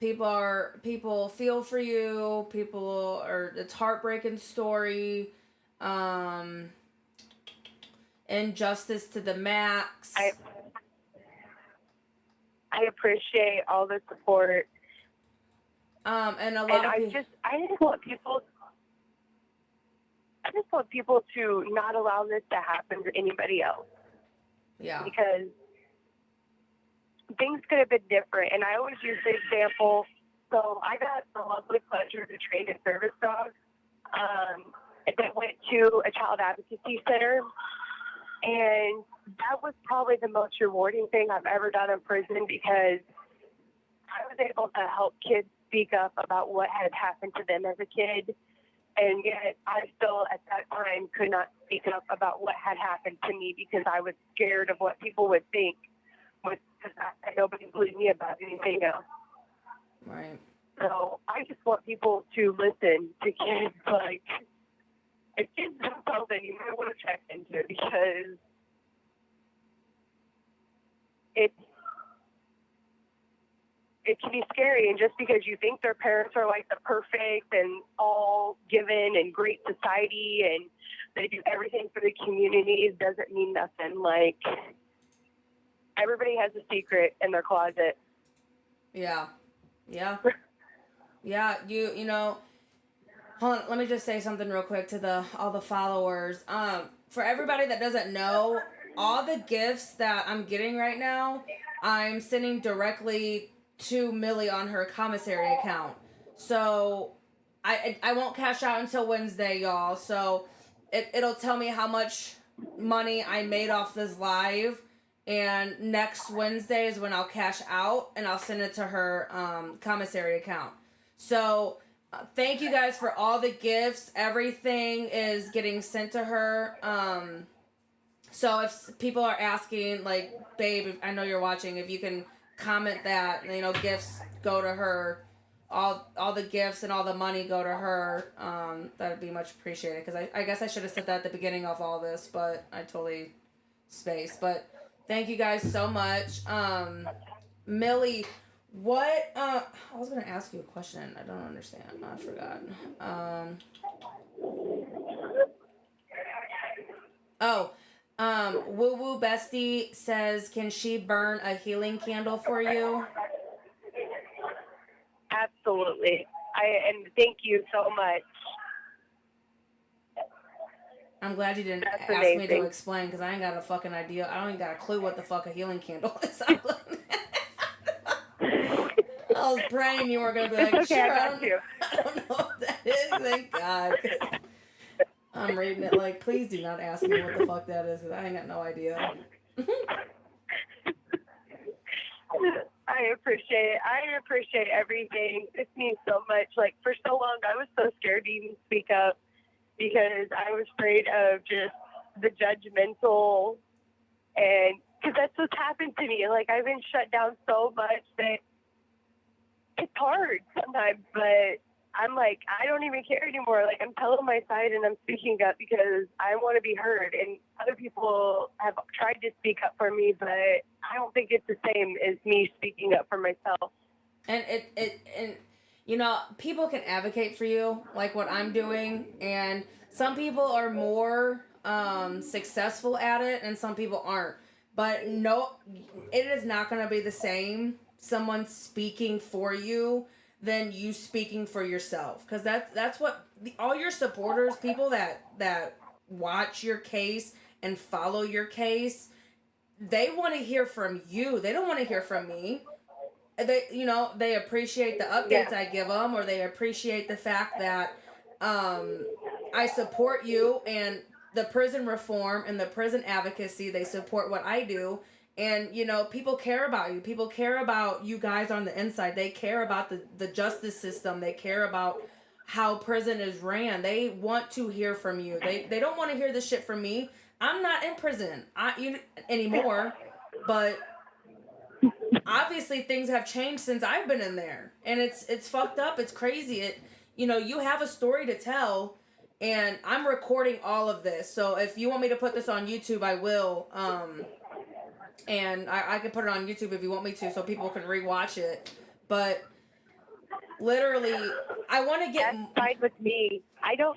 People feel for you. It's heartbreaking story. Injustice to the max. I appreciate all the support. And a lot of people. I just want people to not allow this to happen to anybody else. Yeah. Because things could have been different. And I always use the example. So I got the lovely pleasure to train a service dog that went to a child advocacy center. And that was probably the most rewarding thing I've ever done in prison, because I was able to help kids speak up about what had happened to them as a kid. And yet I still at that time could not speak up about what had happened to me because I was scared of what people would think, because nobody believed me about anything else. Right. So I just want people to listen to kids. Like, if kids have something, you might want to check into it, because it can be scary. And just because you think their parents are like the perfect and all given and great society and they do everything for the community doesn't mean nothing. Like, everybody has a secret in their closet. Yeah. Yeah. Yeah, you know, hold on, let me just say something real quick to all the followers. For everybody that doesn't know, all the gifts that I'm getting right now, I'm sending directly to Millie on her commissary account. So I won't cash out until Wednesday, y'all. So it'll tell me how much money I made off this live, and next Wednesday is when I'll cash out and I'll send it to her commissary account. So thank you guys for all the gifts. Everything is getting sent to her. So if people are asking, like, babe, if, I know you're watching, if you can comment that, you know, gifts go to her. All the gifts and all the money go to her. That'd be much appreciated, because I guess I should have said that at the beginning of all this, but I totally spaced. But thank you guys so much. Millie, what I was gonna ask you a question. I don't understand. I forgot. Oh, Woo Woo Bestie says, can she burn a healing candle for you? Absolutely. And thank you so much. I'm glad you didn't That's ask me to amazing. explain, because I ain't got a fucking idea. I don't even got a clue what the fuck a healing candle is. I was praying you were gonna be like, It's okay, sure. I got you. I don't know what that is. Thank God. 'Cause I'm reading it like, please do not ask me what the fuck that is, because I ain't got no idea. I appreciate everything. It means so much. Like, for so long, I was so scared to even speak up because I was afraid of just the judgmental, and because that's what's happened to me. Like, I've been shut down so much that it's hard sometimes, but I'm like, I don't even care anymore. Like, I'm telling my side and I'm speaking up because I want to be heard. And other people have tried to speak up for me, but I don't think it's the same as me speaking up for myself. And and you know, people can advocate for you like what I'm doing, and some people are more successful at it and some people aren't. But no, it is not going to be the same someone speaking for you than you speaking for yourself, because that's what all your supporters, people that watch your case and follow your case, they want to hear from you. They don't want to hear from me. They appreciate the Yeah. updates I give them, or they appreciate the fact that I support you and the prison reform and the prison advocacy. They support what I do. And people care about you. People care about you guys on the inside. They care about the justice system. They care about how prison is ran. They want to hear from you. They don't want to hear this shit from me. I'm not in prison anymore, but obviously things have changed since I've been in there, and it's fucked up. It's crazy. You have a story to tell, and I'm recording all of this. So if you want me to put this on YouTube, I will. And I can put it on YouTube if you want me to, so people can rewatch it. But literally, I want to get. That's fine with me. I don't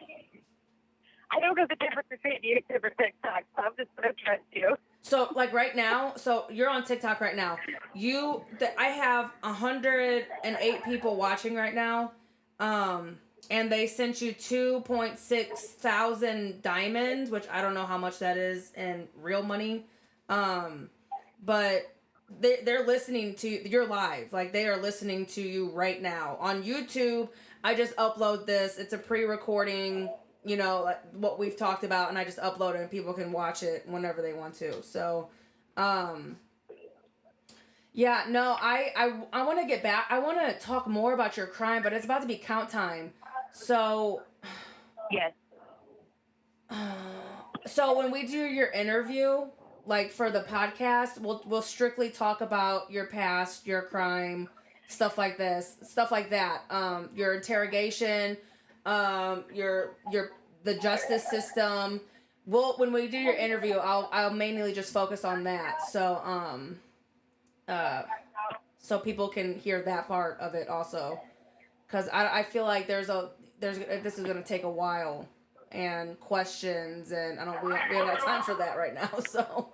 know the difference between YouTube or TikTok, so I'm just going to trust you. So like right now, so you're on TikTok right now. I have 108 people watching right now, and they sent you 2.6 thousand diamonds, which I don't know how much that is in real money, but they're listening to you're live, like they are listening to you right now on YouTube. I just upload this. It's a pre-recording, like what we've talked about, and I just upload it and people can watch it whenever they want to. So, yeah, no, I want to get back. I want to talk more about your crime, but it's about to be count time. So, Yes. So when we do your interview, like for the podcast, we'll strictly talk about your past, your crime, stuff like that. Your interrogation, your the justice system. When we do your interview, I'll mainly just focus on that. Uh, so people can hear that part of it also, because I feel like there's this is gonna take a while and questions, and I don't we don't got time for that right now. So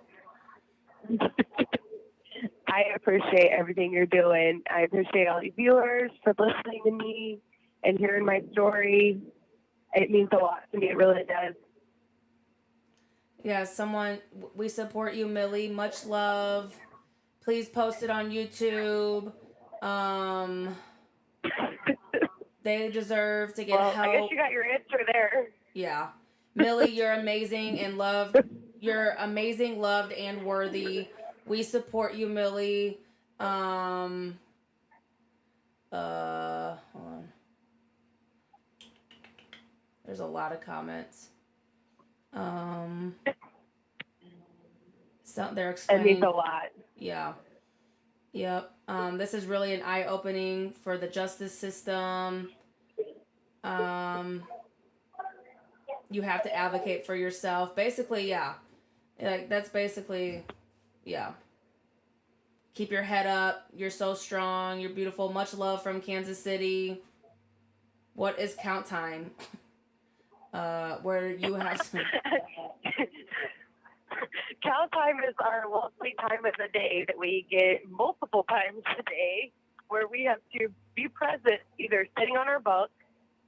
I appreciate everything you're doing. I appreciate all you viewers for listening to me and hearing my story. It means a lot to me. It really does. yeah, we support you, Millie. Much love. Please post it on YouTube. Um, they deserve to get Well, I guess help. you got your answer there. Yeah, Millie, you're amazing and loved. You're amazing, loved, and worthy. We support you, Millie. Hold on. There's a lot of comments. So they're It explaining. means a lot. Yeah. Yep. This is really an eye opening for the justice system. You have to advocate for yourself. Basically, yeah. Like that's basically, yeah. Keep your head up. You're so strong. You're beautiful. Much love from Kansas City. What is count time? Where you have some. Count time is our lovely time of the day that we get multiple times a day where we have to be present, either sitting on our bunk,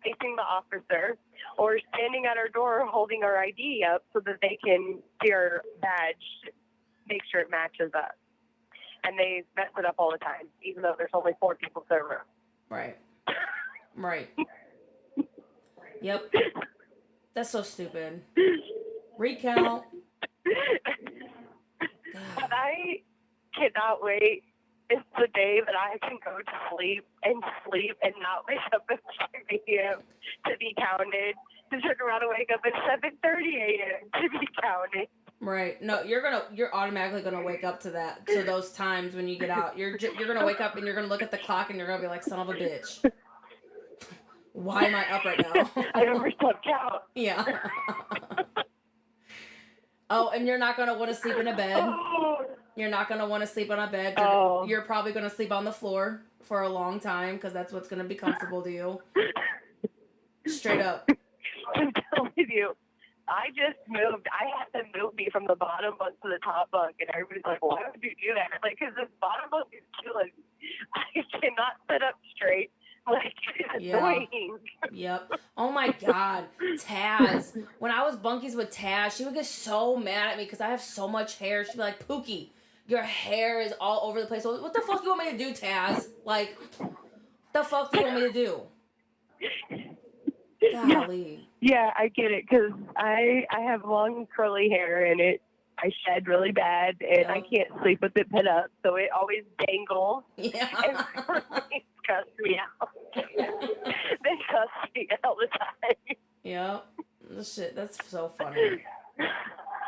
facing the officer, or standing at our door holding our ID up so that they can see our badge, make sure it matches up. And they mess it up all the time, even though there's only 4 people per room. Right. Right. Yep. That's so stupid. Recount. But I cannot wait. It's the day that I can go to sleep and not wake up at 5 a.m. to be counted, to turn around and wake up at 7:30 a.m. to be counted. Right. No, you're automatically gonna wake up to that. So those times when you get out, you're gonna wake up and you're gonna look at the clock and you're gonna be like, son of a bitch. Why am I up right now? I never slept count. Yeah. Oh, and you're not gonna want to sleep in a bed. You're not gonna want to sleep on a bed. You're probably gonna sleep on the floor for a long time because that's what's gonna be comfortable to you. Straight up. I'm telling you, I just moved. I had to move me from the bottom bunk to the top bunk, and everybody's like, "Why would you do that?" Like, because this bottom bunk is killing me. I cannot sit up straight. Like, it's annoying. Yep. Oh my God, Taz. When I was bunkies with Taz, she would get so mad at me because I have so much hair. She'd be like, "Pookie, your hair is all over the place. What the fuck do you want me to do, Taz? Like, the fuck do you want me to do?" Golly. Yeah, I get it because I have long curly hair and I shed really bad and I can't sleep with it put up, so it always dangles. Yeah. And it cuss me out. They cuss me all the time. Yep. Shit, that's so funny.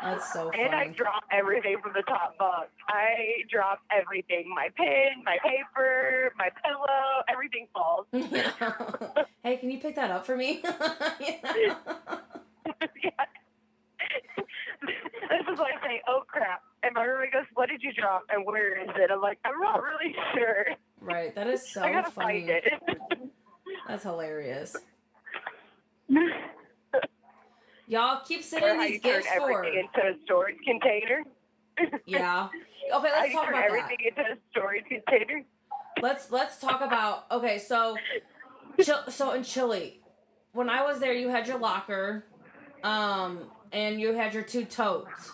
That's so funny. And I drop everything from the top bunk. I drop everything. My pen, my paper, my pillow, everything falls. Yeah. Hey, can you pick that up for me? Yeah. This is like saying, "Oh crap!" And my roommate goes, "What did you drop? And where is it?" I'm like, "I'm not really sure." Right. That is so I gotta funny. find it. That's hilarious. Y'all keep sending these gifts turn for. everything into a storage container. Yeah. Okay, let's talk about everything into a storage container. Let's talk about. Okay, so in Chile, when I was there, you had your locker, and you had your 2 totes.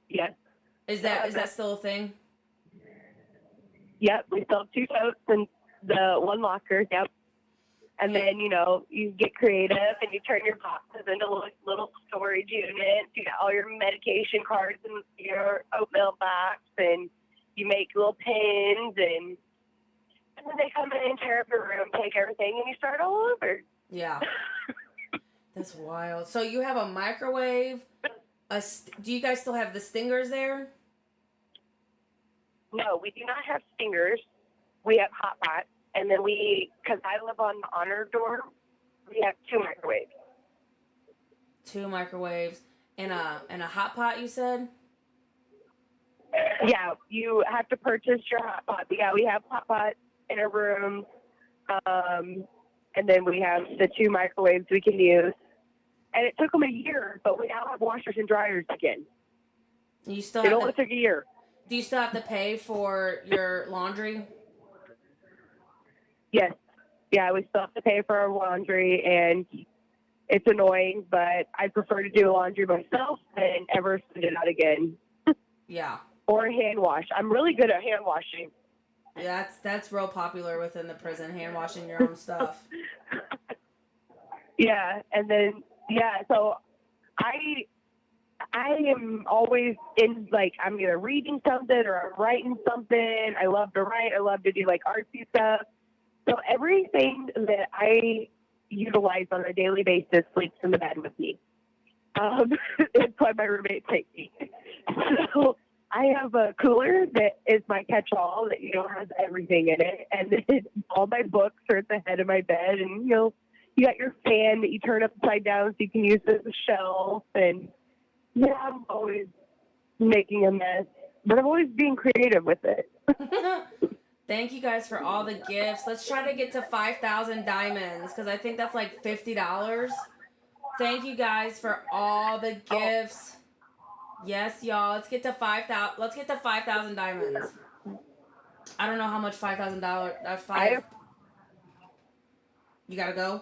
Yes. Is that still a thing? Yep, we still have 2 totes and the 1 locker. Yep. And then, you get creative and you turn your boxes into little storage units. You got all your medication cards in your oatmeal box, and you make little pins, and then they come in and tear up your room, take everything, and you start all over. Yeah. That's wild. So you have a microwave. Do you guys still have the stingers there? No, we do not have stingers. We have hot pot. And then because I live on the honor dorm, we have 2 microwaves. 2 microwaves and a hot pot. You said. Yeah, you have to purchase your hot pot. Yeah, we have hot pot in our room. And then we have the 2 microwaves we can use. And it took them a year, but we now have washers and dryers again. You still It have only took a year. Do you still have to pay for your laundry? Yes. Yeah, we still have to pay for our laundry, and it's annoying, but I prefer to do laundry myself than ever send it out again. Yeah. Or hand wash. I'm really good at hand washing. Yeah, that's real popular within the prison, hand washing your own stuff. Yeah, and then so I am always in, like, I'm either reading something or I'm writing something. I love to write. I love to do, like, artsy stuff. So everything that I utilize on a daily basis sleeps in the bed with me. It's why my roommates take me. So I have a cooler that is my catch-all that, has everything in it. And then all my books are at the head of my bed. And, you got your fan that you turn upside down so you can use it as a shelf. And, yeah, I'm always making a mess. But I'm always being creative with it. Thank you guys for all the gifts. Let's try to get to 5,000 diamonds because I think that's like $50. Thank you guys for all the gifts. Yes, y'all. Let's get to 5,000. Let's get to 5,000 diamonds. I don't know how much $5,000. You gotta go.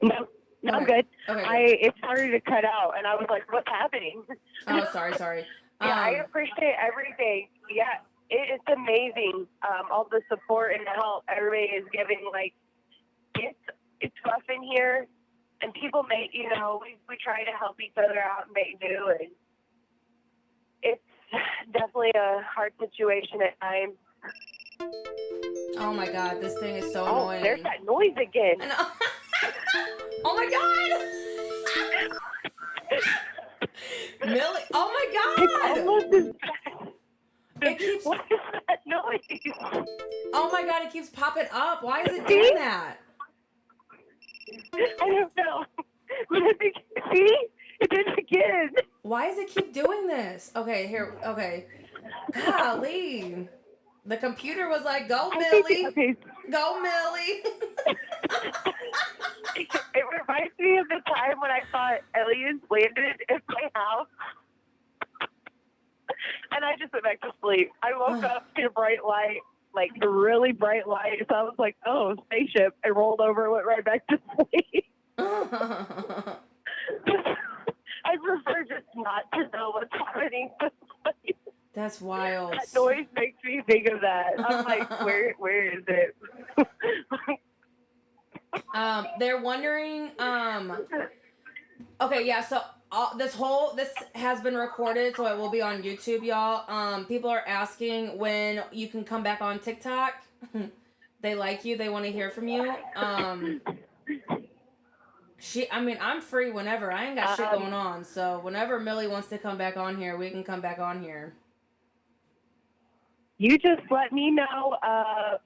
No, I'm good. Okay. It started to cut out, and I was like, "What's happening?" Oh, sorry. Yeah, I appreciate everything. Yeah, it's amazing. All the support and the help everybody is giving. Like, it's rough in here, and people make, we try to help each other out and make do, and it's definitely a hard situation at times. Oh my God, this thing is so annoying. There's that noise again. Oh my God! Millie, oh my God! It's almost as bad. What is that noise? Oh my God, it keeps popping up. Why is it doing that? I don't know. See? It did it again. Why does it keep doing this? Okay, here. Okay. Golly. The computer was like, go, Millie. Go, Millie. It reminds me of the time when I thought aliens landed in my house. And I just went back to sleep. I woke up to a bright light, like a really bright light. So I was like, oh, spaceship. I rolled over and went right back to sleep. I prefer just not to know what's happening. That's wild. That noise makes me think of that. I'm like, where is it? They're wondering, okay, yeah, so this has been recorded, so it will be on YouTube, y'all. People are asking when you can come back on TikTok. They like you, they want to hear from you. I'm free whenever. I ain't got shit going on, so whenever Millie wants to come back on here, we can come back on here. You just let me know.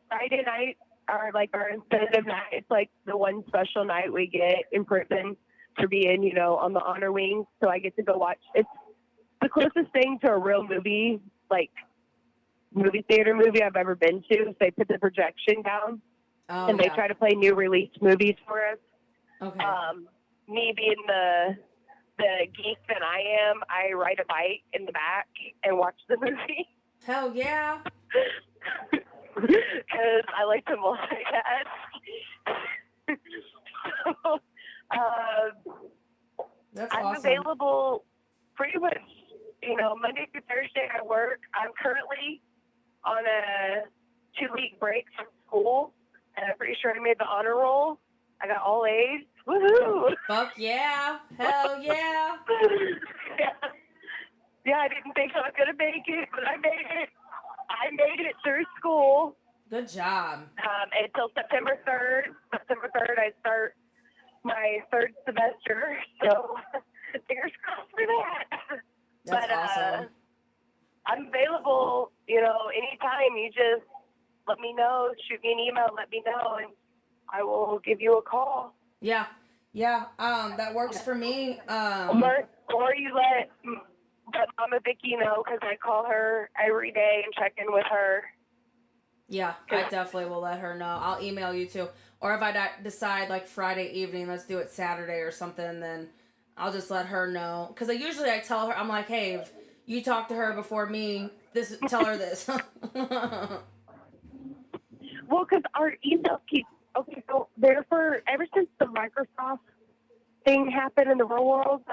Friday night are like our incentive night. It's like the one special night we get in prison for being, on the honor wing. So I get to go watch. It's the closest thing to a real movie, like movie theater movie I've ever been to. So they put the projection down and they try to play new release movies for us. Okay. Me being the geek that I am, I ride a bike in the back and watch the movie. Hell yeah. Because I like to multitask. So, that's I'm awesome. available pretty much, Monday through Thursday I work. I'm currently on a 2-week break from school, and I'm pretty sure I made the honor roll. I got all A's. Woohoo! Fuck yeah. Hell yeah. Yeah, I didn't think I was going to make it, but I made it. I made it through school. Good job. Until September 3rd. September 3rd, I start my third semester. So fingers crossed for that. That's awesome. I'm available, anytime. You just let me know, shoot me an email, let me know, and I will give you a call. Yeah. Yeah. That works for me. Or you let Mama Vicky know, because I call her every day and check in with her. Yeah, I definitely will let her know. I'll email you too. Or if I decide like Friday evening, let's do it Saturday or something, then I'll just let her know. Because I tell her, I'm like, hey, if you talk to her before me, tell her this. Well, because our emails keep, okay, so ever since the Microsoft thing happened in the real world,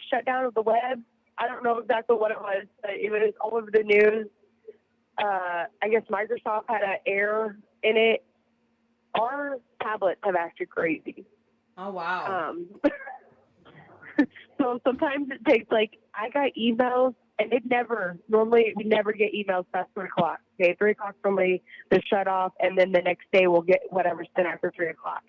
shutdown of the web, I don't know exactly what it was, but it was all over the news. I guess Microsoft had an error in it. Our tablets have acted crazy. Oh, wow. So sometimes it takes, I got emails, and normally we never get emails past 3 o'clock. Okay, 3 o'clock normally the shut off, and then the next day we'll get whatever's sent after 3 o'clock.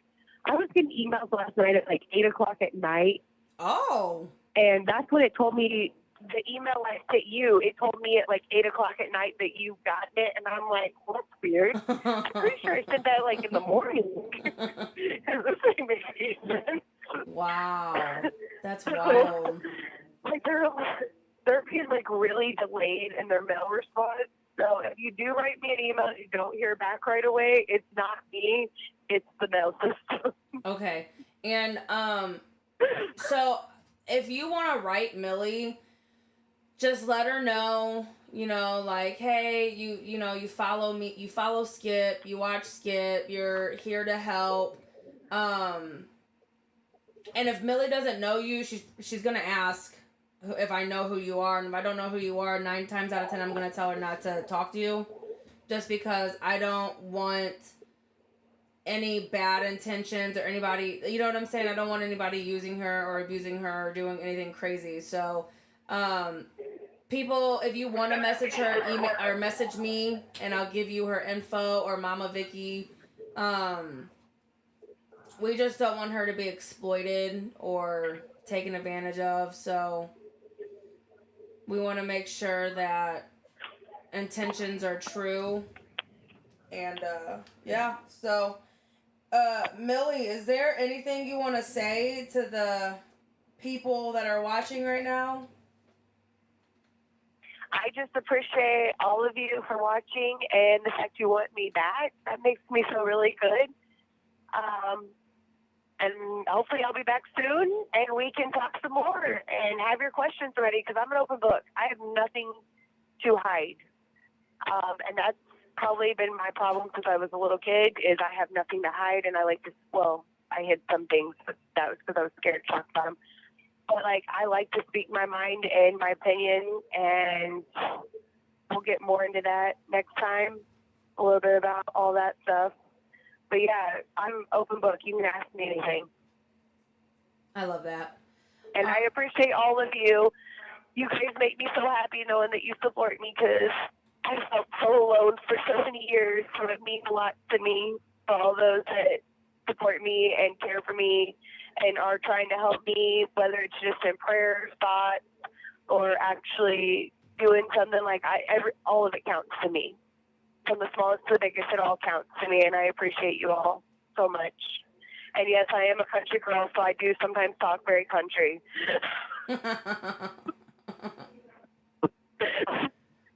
I was getting emails last night at 8 o'clock at night. Oh. And that's when it told me, the email I sent you, it told me at 8 o'clock at night that you got it. And I'm like, well, that's weird. I'm pretty sure I sent that in the morning. And this thing makes any sense. Wow. That's wild. They're being really delayed in their mail response. So if you do write me an email and you don't hear back right away, it's not me, it's the mail system. Okay. And so if you want to write Millie, just let her know, hey, you follow me, you follow Skip, you watch Skip, you're here to help. And if Millie doesn't know you, she's gonna ask if I know who you are, and if I don't know who you are, 9 times out of 10 I'm gonna tell her not to talk to you, just because I don't want any bad intentions or anybody, you know what I'm saying? I don't want anybody using her or abusing her or doing anything crazy. So, people, if you want to message her, email or message me, and I'll give you her info, or Mama Vicky. We just don't want her to be exploited or taken advantage of. So we want to make sure that intentions are true. And yeah, so Millie, is there anything you want to say to the people that are watching right now? I just appreciate all of you for watching, and the fact you want me back. That makes me feel really good. And hopefully I'll be back soon, and we can talk some more and have your questions ready, because I'm an open book. I have nothing to hide. And that's probably been my problem since I was a little kid, is I have nothing to hide, and I hid some things, but that was because I was scared to talk about them. But, I like to speak my mind and my opinion, and we'll get more into that next time, a little bit about all that stuff. But, yeah, I'm open book. You can ask me anything. I love that. And I appreciate all of you. You guys make me so happy knowing that you support me, because I felt so alone for so many years. So it means a lot to me, for all those that support me and care for me and are trying to help me, whether it's just in prayer, thoughts, or actually doing something. All of it counts to me. From the smallest to the biggest, it all counts to me, and I appreciate you all so much. And yes, I am a country girl, so I do sometimes talk very country.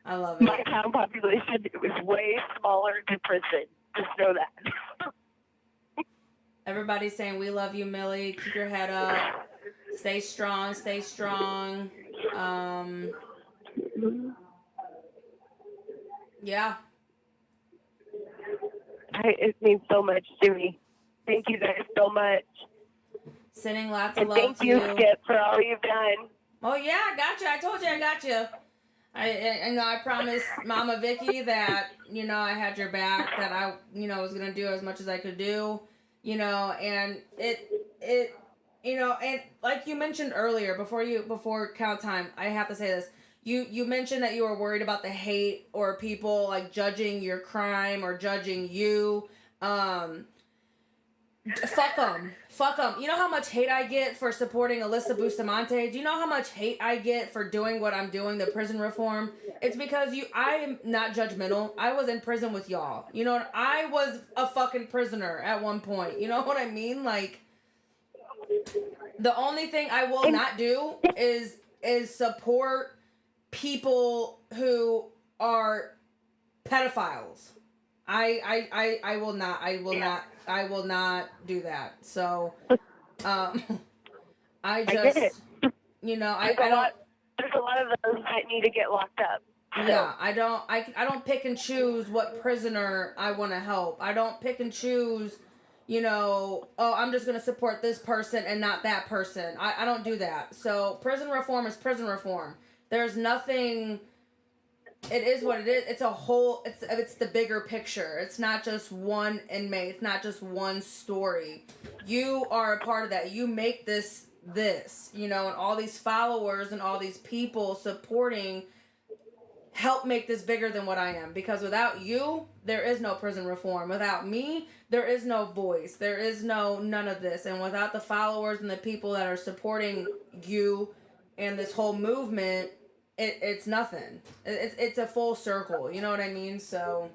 I love it. My town population is way smaller than prison. Just know that. Everybody's saying we love you, Millie. Keep your head up. Stay strong. Stay strong. Yeah. It means so much to me. Thank you guys so much. Sending lots of and love thank to you, you. Skip, for all you've done. Oh yeah, I got you. I told you I got you. I promised Mama Vicky that I had your back. That I was gonna do as much as I could do. And it and like you mentioned earlier, before count time, I have to say this. you mentioned that you were worried about the hate or people like judging your crime or judging you. Um, fuck them. You know how much hate I get for supporting Alyssa Bustamante? Do you know how much hate I get for doing what I'm doing, the prison reform? It's because I am not judgmental. I was in prison with y'all. You know, I was a fucking prisoner at one point. You know what I mean? Like, the only thing I will not do is support people who are pedophiles. I will not. I will not do that. So, um, I get it. just, I don't. There's a lot of those that need to get locked up. So. Yeah, I don't pick and choose what prisoner I want to help. I don't pick and choose, oh, I'm just going to support this person and not that person. I don't do that. So prison reform is prison reform. There's nothing, it is what it is. It's a whole, it's the bigger picture. It's not just one inmate. It's not just one story. You are a part of that. You make this, and all these followers and all these people supporting help make this bigger than what I am, because without you there is no prison reform. Without me there is no voice. There is none of this. And without the followers and the people that are supporting you and this whole movement, it's nothing. It's a full circle, you know what I mean? So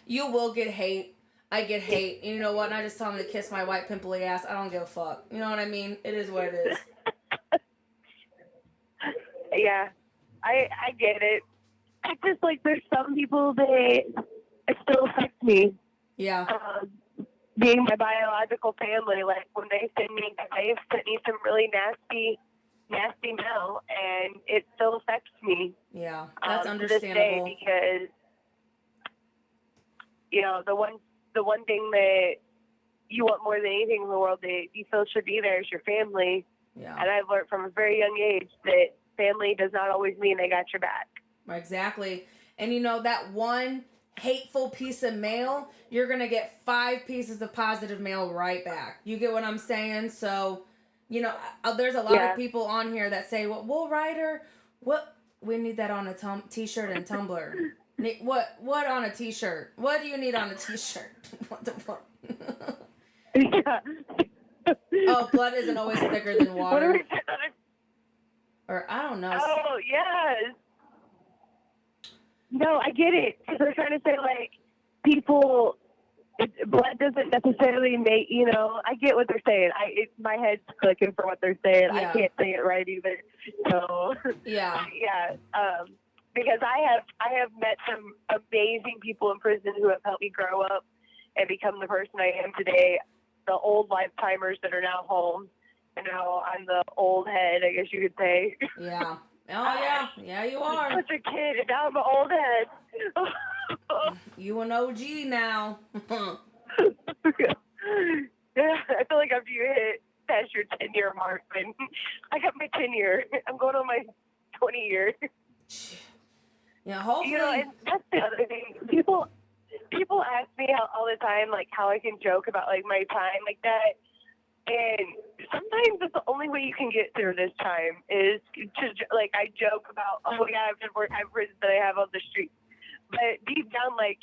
you will get hate. I get hate. And you know what? And I just tell them to kiss my white pimply ass. I don't give a fuck. You know what I mean? It is what it is. Yeah. I get it. It's just like there's some people that it still affects me. Yeah. Being my biological family, like when they've sent me some really nasty mail, and it still affects me. Yeah, that's understandable. To this day, because the one thing that you want more than anything in the world that you feel should be there is your family. Yeah. And I've learned from a very young age that family does not always mean they got your back. Exactly. And that one hateful piece of mail, you're going to get 5 pieces of positive mail right back. You get what I'm saying? So, there's a lot of people on here that say, well, we'll write her. What? We need that on a t-shirt and Tumblr. What on a t-shirt? What do you need on a t-shirt? What the fuck? Yeah. Oh, blood isn't always thicker than water. Or I don't know. Oh, yes. No, I get it. They're trying to say, like, blood doesn't necessarily make, I get what they're saying. My head's clicking for what they're saying. Yeah. I can't say it right either. So, yeah. Yeah. Because I have met some amazing people in prison who have helped me grow up and become the person I am today. The old lifetimers that are now home. And now I'm the old head, I guess you could say. Yeah. Oh, yeah. Yeah, you are. I was a kid, and now I'm an old head. You an OG now. Yeah, I feel like after you hit past your 10-year mark, then I got my 10-year. I'm going on my 20-year. Yeah, hopefully. And that's the other thing. People ask me all the time, like, how I can joke about, like, my time like that. And sometimes that's the only way you can get through this time is to, like, I joke about, oh, yeah, I've been working that I have on the street. But deep down, like,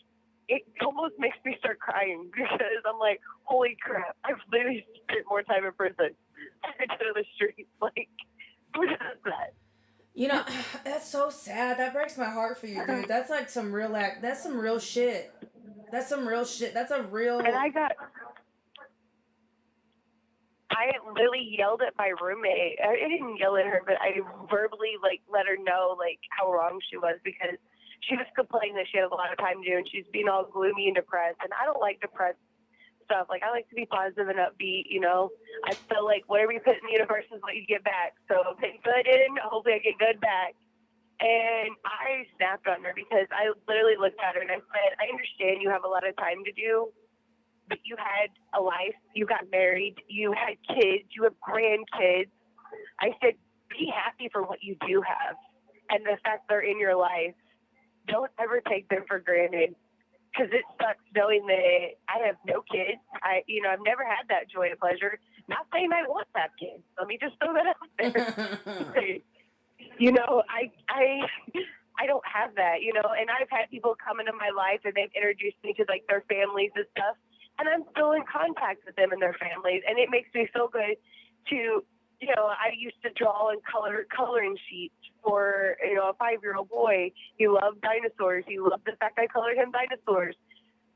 it almost makes me start crying because I'm like, holy crap, I've literally spent more time in prison than I did on the streets. Like, who does that? That's so sad. That breaks my heart for you, dude. That's like some real that's some real shit. That's some real shit. That's a real... And I literally yelled at my roommate. I didn't yell at her, but I verbally, like, let her know, like, how wrong she was because she was complaining that she had a lot of time to do and she's being all gloomy and depressed. And I don't like depressed stuff. Like, I like to be positive and upbeat, I feel like whatever you put in the universe is what you get back. So put good in, hopefully I get good back. And I snapped on her because I literally looked at her and I said, I understand you have a lot of time to do, but you had a life, you got married, you had kids, you have grandkids. I said, be happy for what you do have. And the fact they're in your life, don't ever take them for granted. Because it sucks knowing that I have no kids. I've never had that joy and pleasure. Not saying I want that kid. Let me just throw that out there. you know, I don't have that, you know, and I've had people come into my life and they've introduced me to like their families and stuff, and I'm still in contact with them and their families, and it makes me feel good to, you know, I used to draw and coloring sheets for, you know, a 5-year-old boy. He loved dinosaurs. He loved the fact I colored him dinosaurs.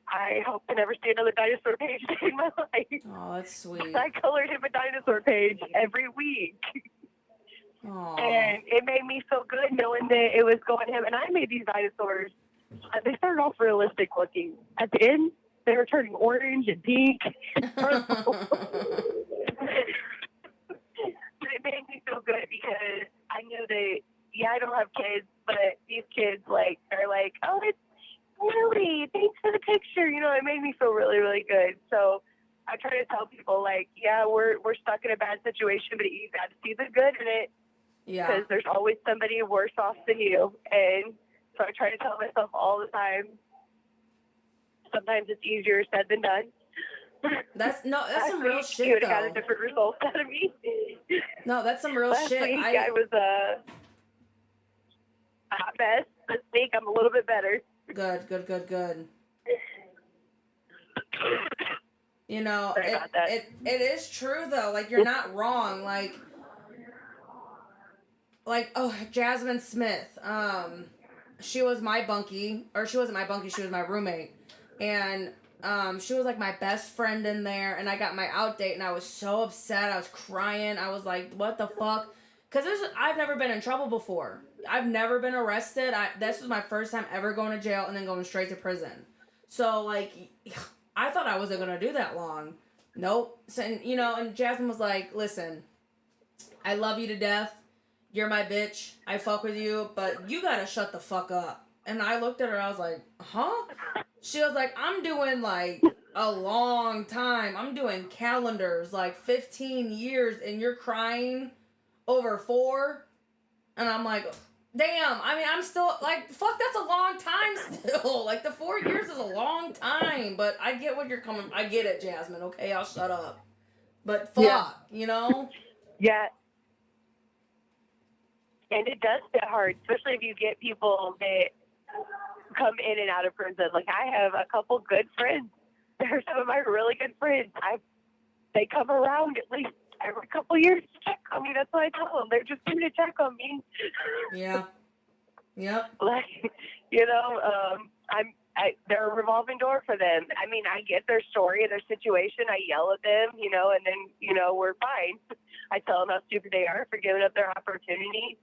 I hope to never see another dinosaur page in my life. Oh, that's sweet. I colored him a dinosaur page every week. Aww. And it made me feel good knowing that it was going to him. And I made these dinosaurs. They started off realistic looking. At the end, they were turning orange and pink. But it made me feel good because I knew that, yeah, I don't have kids, but these kids, like, are like, oh, it's Lily, thanks for the picture. You know, it made me feel really, really good. So I try to tell people, like, yeah, we're stuck in a bad situation, but you got to see the good in it. Yeah. Because there's always somebody worse off than you. And so I try to tell myself all the time, sometimes it's easier said than done. That's some real shit, you would have though. got a different result out of me. No, that's some real Last shit. week I was not best. This week I'm a little bit better. Good. You know, Sorry about that. it is true though. Like, you're not wrong. Like, oh, Jasmine Smith. She was my bunkie, or she wasn't my bunkie. She was my roommate, and she was like my best friend in there. And I got my out date, and I was so upset. I was crying. I was like, what the fuck? Because I've never been in trouble before. I've never been arrested. This was my first time ever going to jail and then going straight to prison. So, like, I thought I wasn't going to do that long. Nope. So, and Jasmine was like, listen, I love you to death. You're my bitch. I fuck with you, but you gotta shut the fuck up. And I looked at her, I was like, huh? She was like, I'm doing, like, a long time. I'm doing calendars, like 15 years, and you're crying over 4? And I'm like, damn, I mean, I'm still, like, fuck, that's a long time still. Like, the 4 years is a long time, but I get what you're coming, I get it, Jasmine, okay, I'll shut up. But fuck, you know? Yeah. And it does get hard, especially if you get people that come in and out of prison. Like, I have a couple good friends. They're some of my really good friends. They come around at least every couple years to check on me. That's what I tell them. They're just coming to check on me. Yeah. Yep. Like, you know, they're a revolving door for them. I mean, I get their story and their situation. I yell at them, you know, and then, you know, we're fine. I tell them how stupid they are for giving up their opportunity.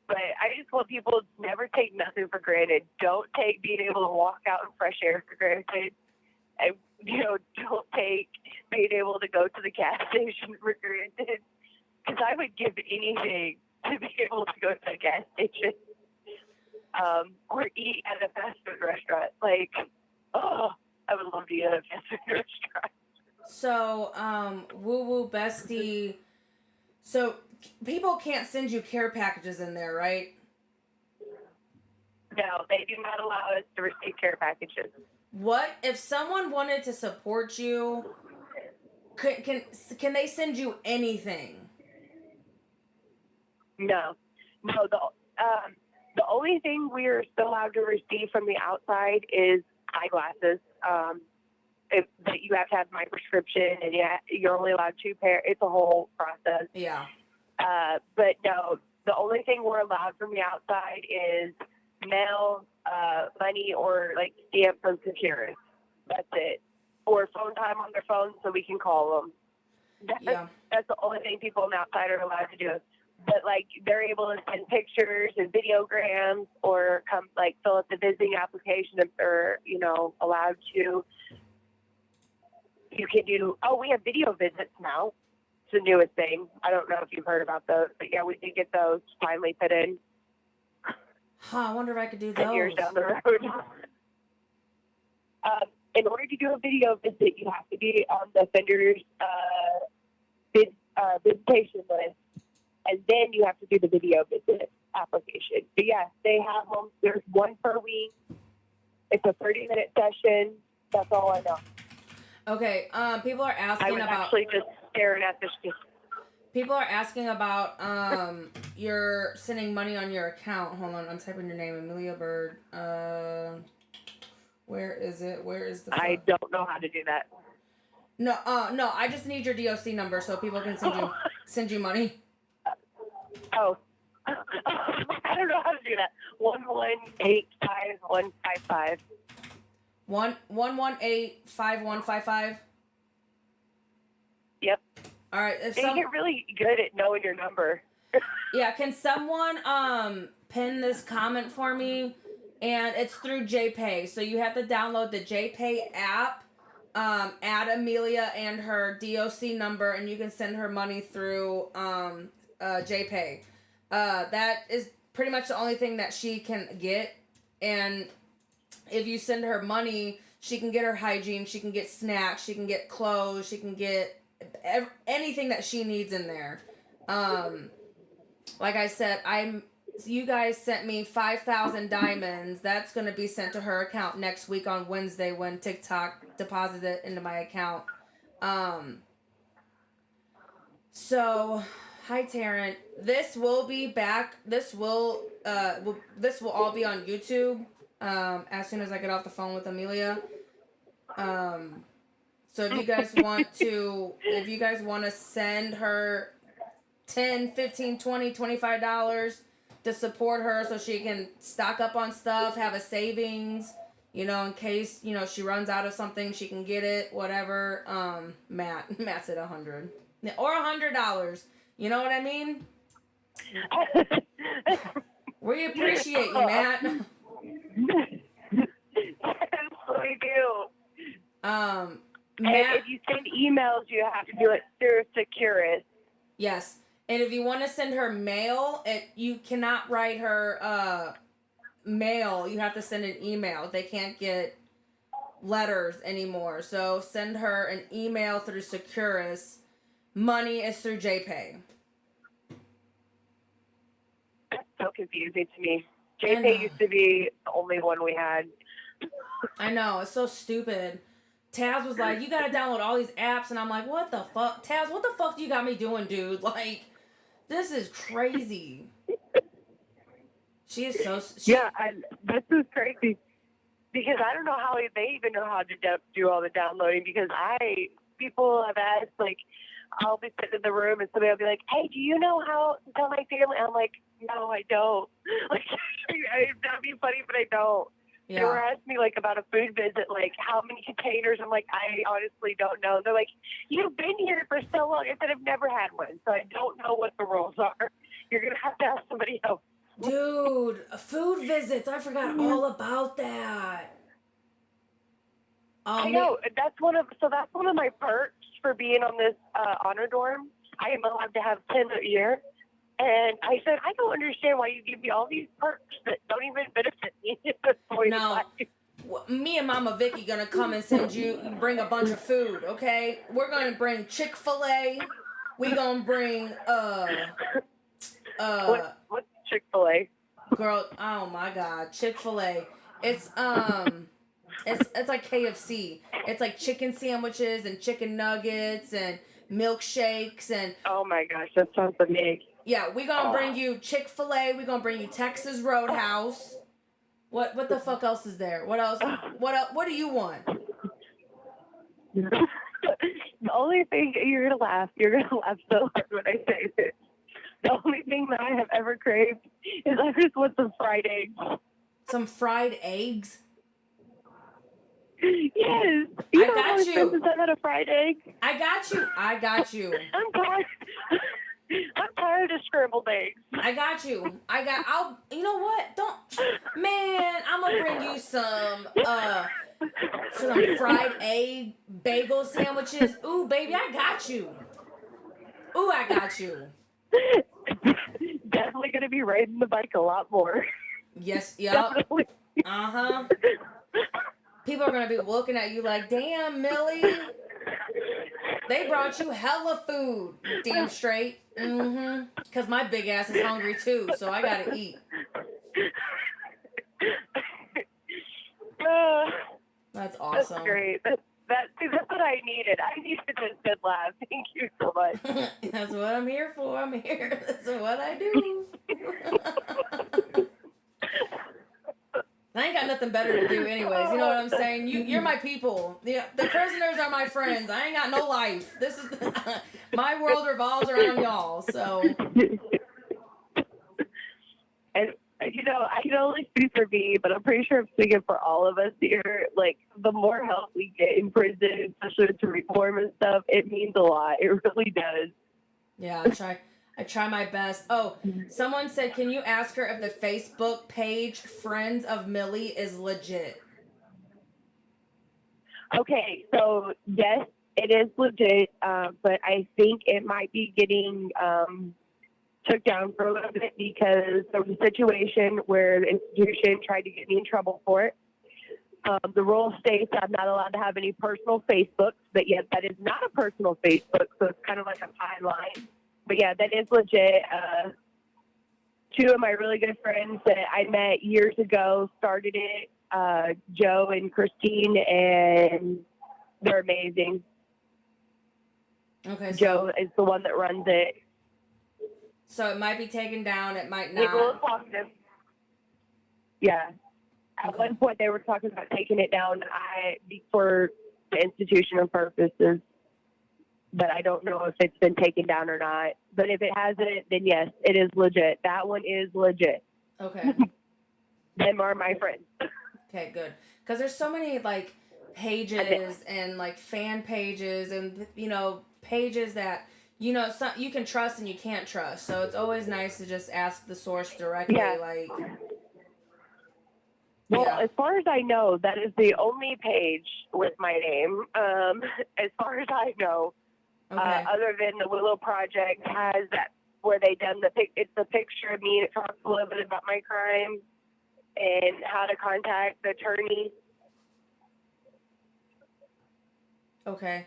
But I just want people to never take nothing for granted. Don't take being able to walk out in fresh air for granted. And, you know, don't take being able to go to the gas station for granted. Because I would give anything to be able to go to a gas station or eat at a fast food restaurant. Like, oh, I would love to eat at a fast food restaurant. So, Woo Woo Bestie. So, people can't send you care packages in there, right? No, they do not allow us to receive care packages. What if someone wanted to support you? Can they send you anything? No. The only thing we are still allowed to receive from the outside is eyeglasses. That you have to have my prescription, and you're only allowed 2 pair. It's a whole process. Yeah. But no, the only thing we're allowed from the outside is mail, money, or like stamps from security. That's it. Or phone time on their phone so we can call them. That's the only thing people on the outside are allowed to do. But like, they're able to send pictures and videograms, or come like fill out the visiting application if they're, you know, allowed to. You can do. Oh, we have video visits now. It's the newest thing. I don't know if you've heard about those, but yeah, we did get those finally put in. Huh, I wonder if I could do those. Years down the road. In order to do a video visit, you have to be on the offender's visitation list, and then you have to do the video visit application. But yeah, they have them. There's one per week. It's a 30-minute session. That's all I know. Okay, people are asking I was about... actually just staring at this. People are asking about you're sending money on your account. Hold on, I'm typing your name, Amelia Bird. Where is it? Where is the? I don't know how to do that. No, no. I just need your DOC number so people can send you money. Oh, I don't know how to do that. 1185 1185155. Yep. All right. And you get really good at knowing your number. Yeah, can someone pin this comment for me? And it's through JPay. So you have to download the JPay app, add Amelia and her DOC number, and you can send her money through JPay. That is pretty much the only thing that she can get. And if you send her money, she can get her hygiene, she can get snacks, she can get clothes, she can get anything that she needs in there. Like I said, you guys sent me 5,000 diamonds. That's going to be sent to her account next week on Wednesday when TikTok deposits it into my account. So, hi Taryn. This will be back. This will all be on YouTube as soon as I get off the phone with Amelia. So if you guys want to send her 10, 15, 20, $25 to support her so she can stock up on stuff, have a savings, in case, she runs out of something, she can get it, whatever. Matt's at 100 or $100. You know what I mean? We appreciate you, Matt. We do. Matt, and if you send emails, you have to do it through Securus. Yes. And if you want to send her mail, you cannot write her mail. You have to send an email. They can't get letters anymore. So send her an email through Securus. Money is through JPay. That's so confusing to me. JPay used to be the only one we had. I know. It's so stupid. Taz was like, you gotta download all these apps. And I'm like, what the fuck? Taz, what the fuck do you got me doing, dude? Like, this is crazy. She is so... this is crazy. Because I don't know how they even know how to do all the downloading. Because people have asked, like, I'll be sitting in the room and somebody will be like, hey, do you know how to tell my family? I'm like, no, I don't. Like, that'd be funny, but I don't. Yeah. They were asking me, like, about a food visit, like, how many containers? I'm like, I honestly don't know. They're like, you've been here for so long. I said, I've never had one, so I don't know what the rules are. You're going to have to ask somebody else. Dude, food visits. I forgot all about that. I know. That's one of my perks for being on this honor dorm. I am allowed to have 10 a year. And I said, I don't understand why you give me all these perks that don't even benefit me at this point. No, me and Mama Vicky gonna come and bring a bunch of food, okay? We're gonna bring Chick-fil-A. We gonna bring what's Chick-fil-A? Girl, oh my God, Chick-fil-A. It's like KFC. It's like chicken sandwiches and chicken nuggets and milkshakes and... Oh my gosh, that sounds amazing. Yeah, we gonna bring you Chick-fil-A. We gonna bring you Texas Roadhouse. What the fuck else is there? What else? What do you want? The only thing you're gonna laugh so hard when I say this. The only thing that I have ever craved is I just want some fried eggs. Some fried eggs? Yes. I got you. Is that a fried egg? I got you. I'm tired of scrambled eggs. I got you. You know what? I'm gonna bring you some fried egg bagel sandwiches. Ooh, baby, I got you. Definitely gonna be riding the bike a lot more. Yes, yep. Uh-huh. People are gonna be looking at you like, damn, Millie. They brought you hella food, damn straight. Mm-hmm. Because my big ass is hungry too, so I gotta eat. That's awesome. That's great. That's what I needed. I needed this good laugh. Thank you so much. That's what I'm here for. I'm here. That's what I do. I ain't got nothing better to do anyways. You know what I'm saying? You're my people. The prisoners are my friends. I ain't got no life. This is my world revolves around y'all. So. And you know, I can only speak for me, but I'm pretty sure I'm speaking for all of us here. Like, the more help we get in prison, especially to reform and stuff, it means a lot. It really does. Yeah, I try my best. Oh, someone said, can you ask her if the Facebook page Friends of Millie is legit? Okay, so yes, it is legit, but I think it might be getting took down for a little bit because there was a situation where the institution tried to get me in trouble for it. The rule states I'm not allowed to have any personal Facebooks, but yet that is not a personal Facebook, so it's kind of like a fine line. But yeah, that is legit. Two of my really good friends that I met years ago started it, Joe and Christine, and they're amazing. Okay, Joe is the one that runs it. So it might be taken down, it might It will not. talk to them. Yeah. At one point, they were talking about taking it down for the institutional purposes, but I don't know if it's been taken down or not. But if it hasn't, then yes, it is legit. That one is legit. Okay. Them are my friends. Okay, good. Because there's so many, like, pages and, like, fan pages and, you know, pages that, you know, some, you can trust and you can't trust. So it's always nice to just ask the source directly, like... Well, yeah. as far as I know, that is the only page with my name. As far as I know, Okay. other than the Willow Project has that where they done it's a picture of me and it talks a little bit about my crime and how to contact the attorney. Okay.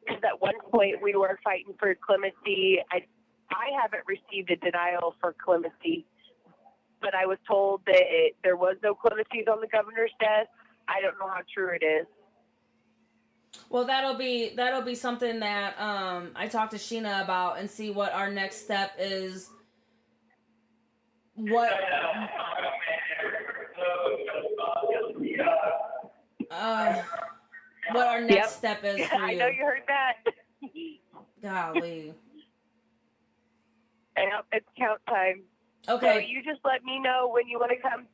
Because at one point we were fighting for clemency. I haven't received a denial for clemency, but I was told that there was no clemencies on the governor's desk. I don't know how true it is. Well, that'll be something that I talked to Sheena about and see what our next step is. What our next step is for you. I know you heard that. Golly. Yep, it's count time. Okay. So you just let me know when you want to come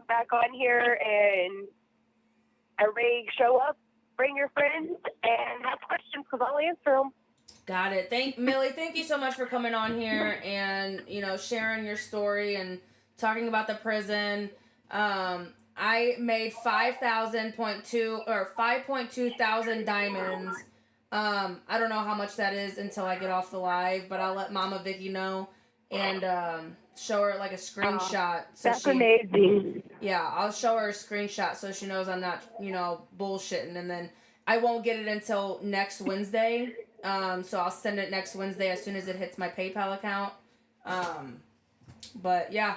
back on here and everybody show up, bring your friends, and have questions because I'll answer them. Got it. Millie, thank you so much for coming on here and, you know, sharing your story and talking about the prison. I made 5.2 thousand diamonds. I don't know how much that is until I get off the live, but I'll let Mama Vicky know and show her like a screenshot. That's amazing. Yeah, I'll show her a screenshot so she knows I'm not, you know, bullshitting. And then I won't get it until next Wednesday. So I'll send it next Wednesday as soon as it hits my PayPal account. But yeah.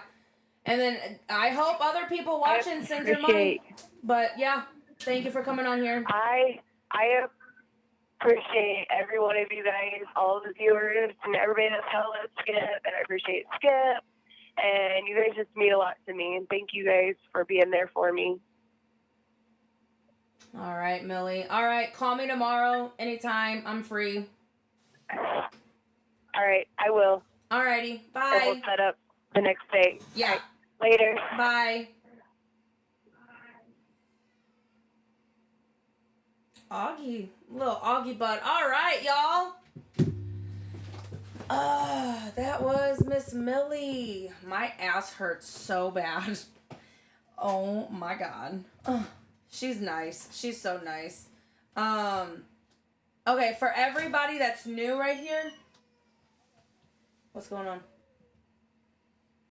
And then I hope other people watching send their money. But yeah, thank you for coming on here. I appreciate every one of you guys, all the viewers, and everybody that's helped Skip, and I appreciate Skip. And you guys just mean a lot to me, and thank you guys for being there for me. All right, Millie. All right, call me tomorrow, anytime. I'm free. All right, I will. All righty, bye. And we'll set up the next day. Yeah. Right, later. Bye. Augie. Little Augie bud. All right, y'all. That was Miss Millie. My ass hurts so bad. Oh my god. She's nice. She's so nice. Okay, for everybody that's new right here. What's going on?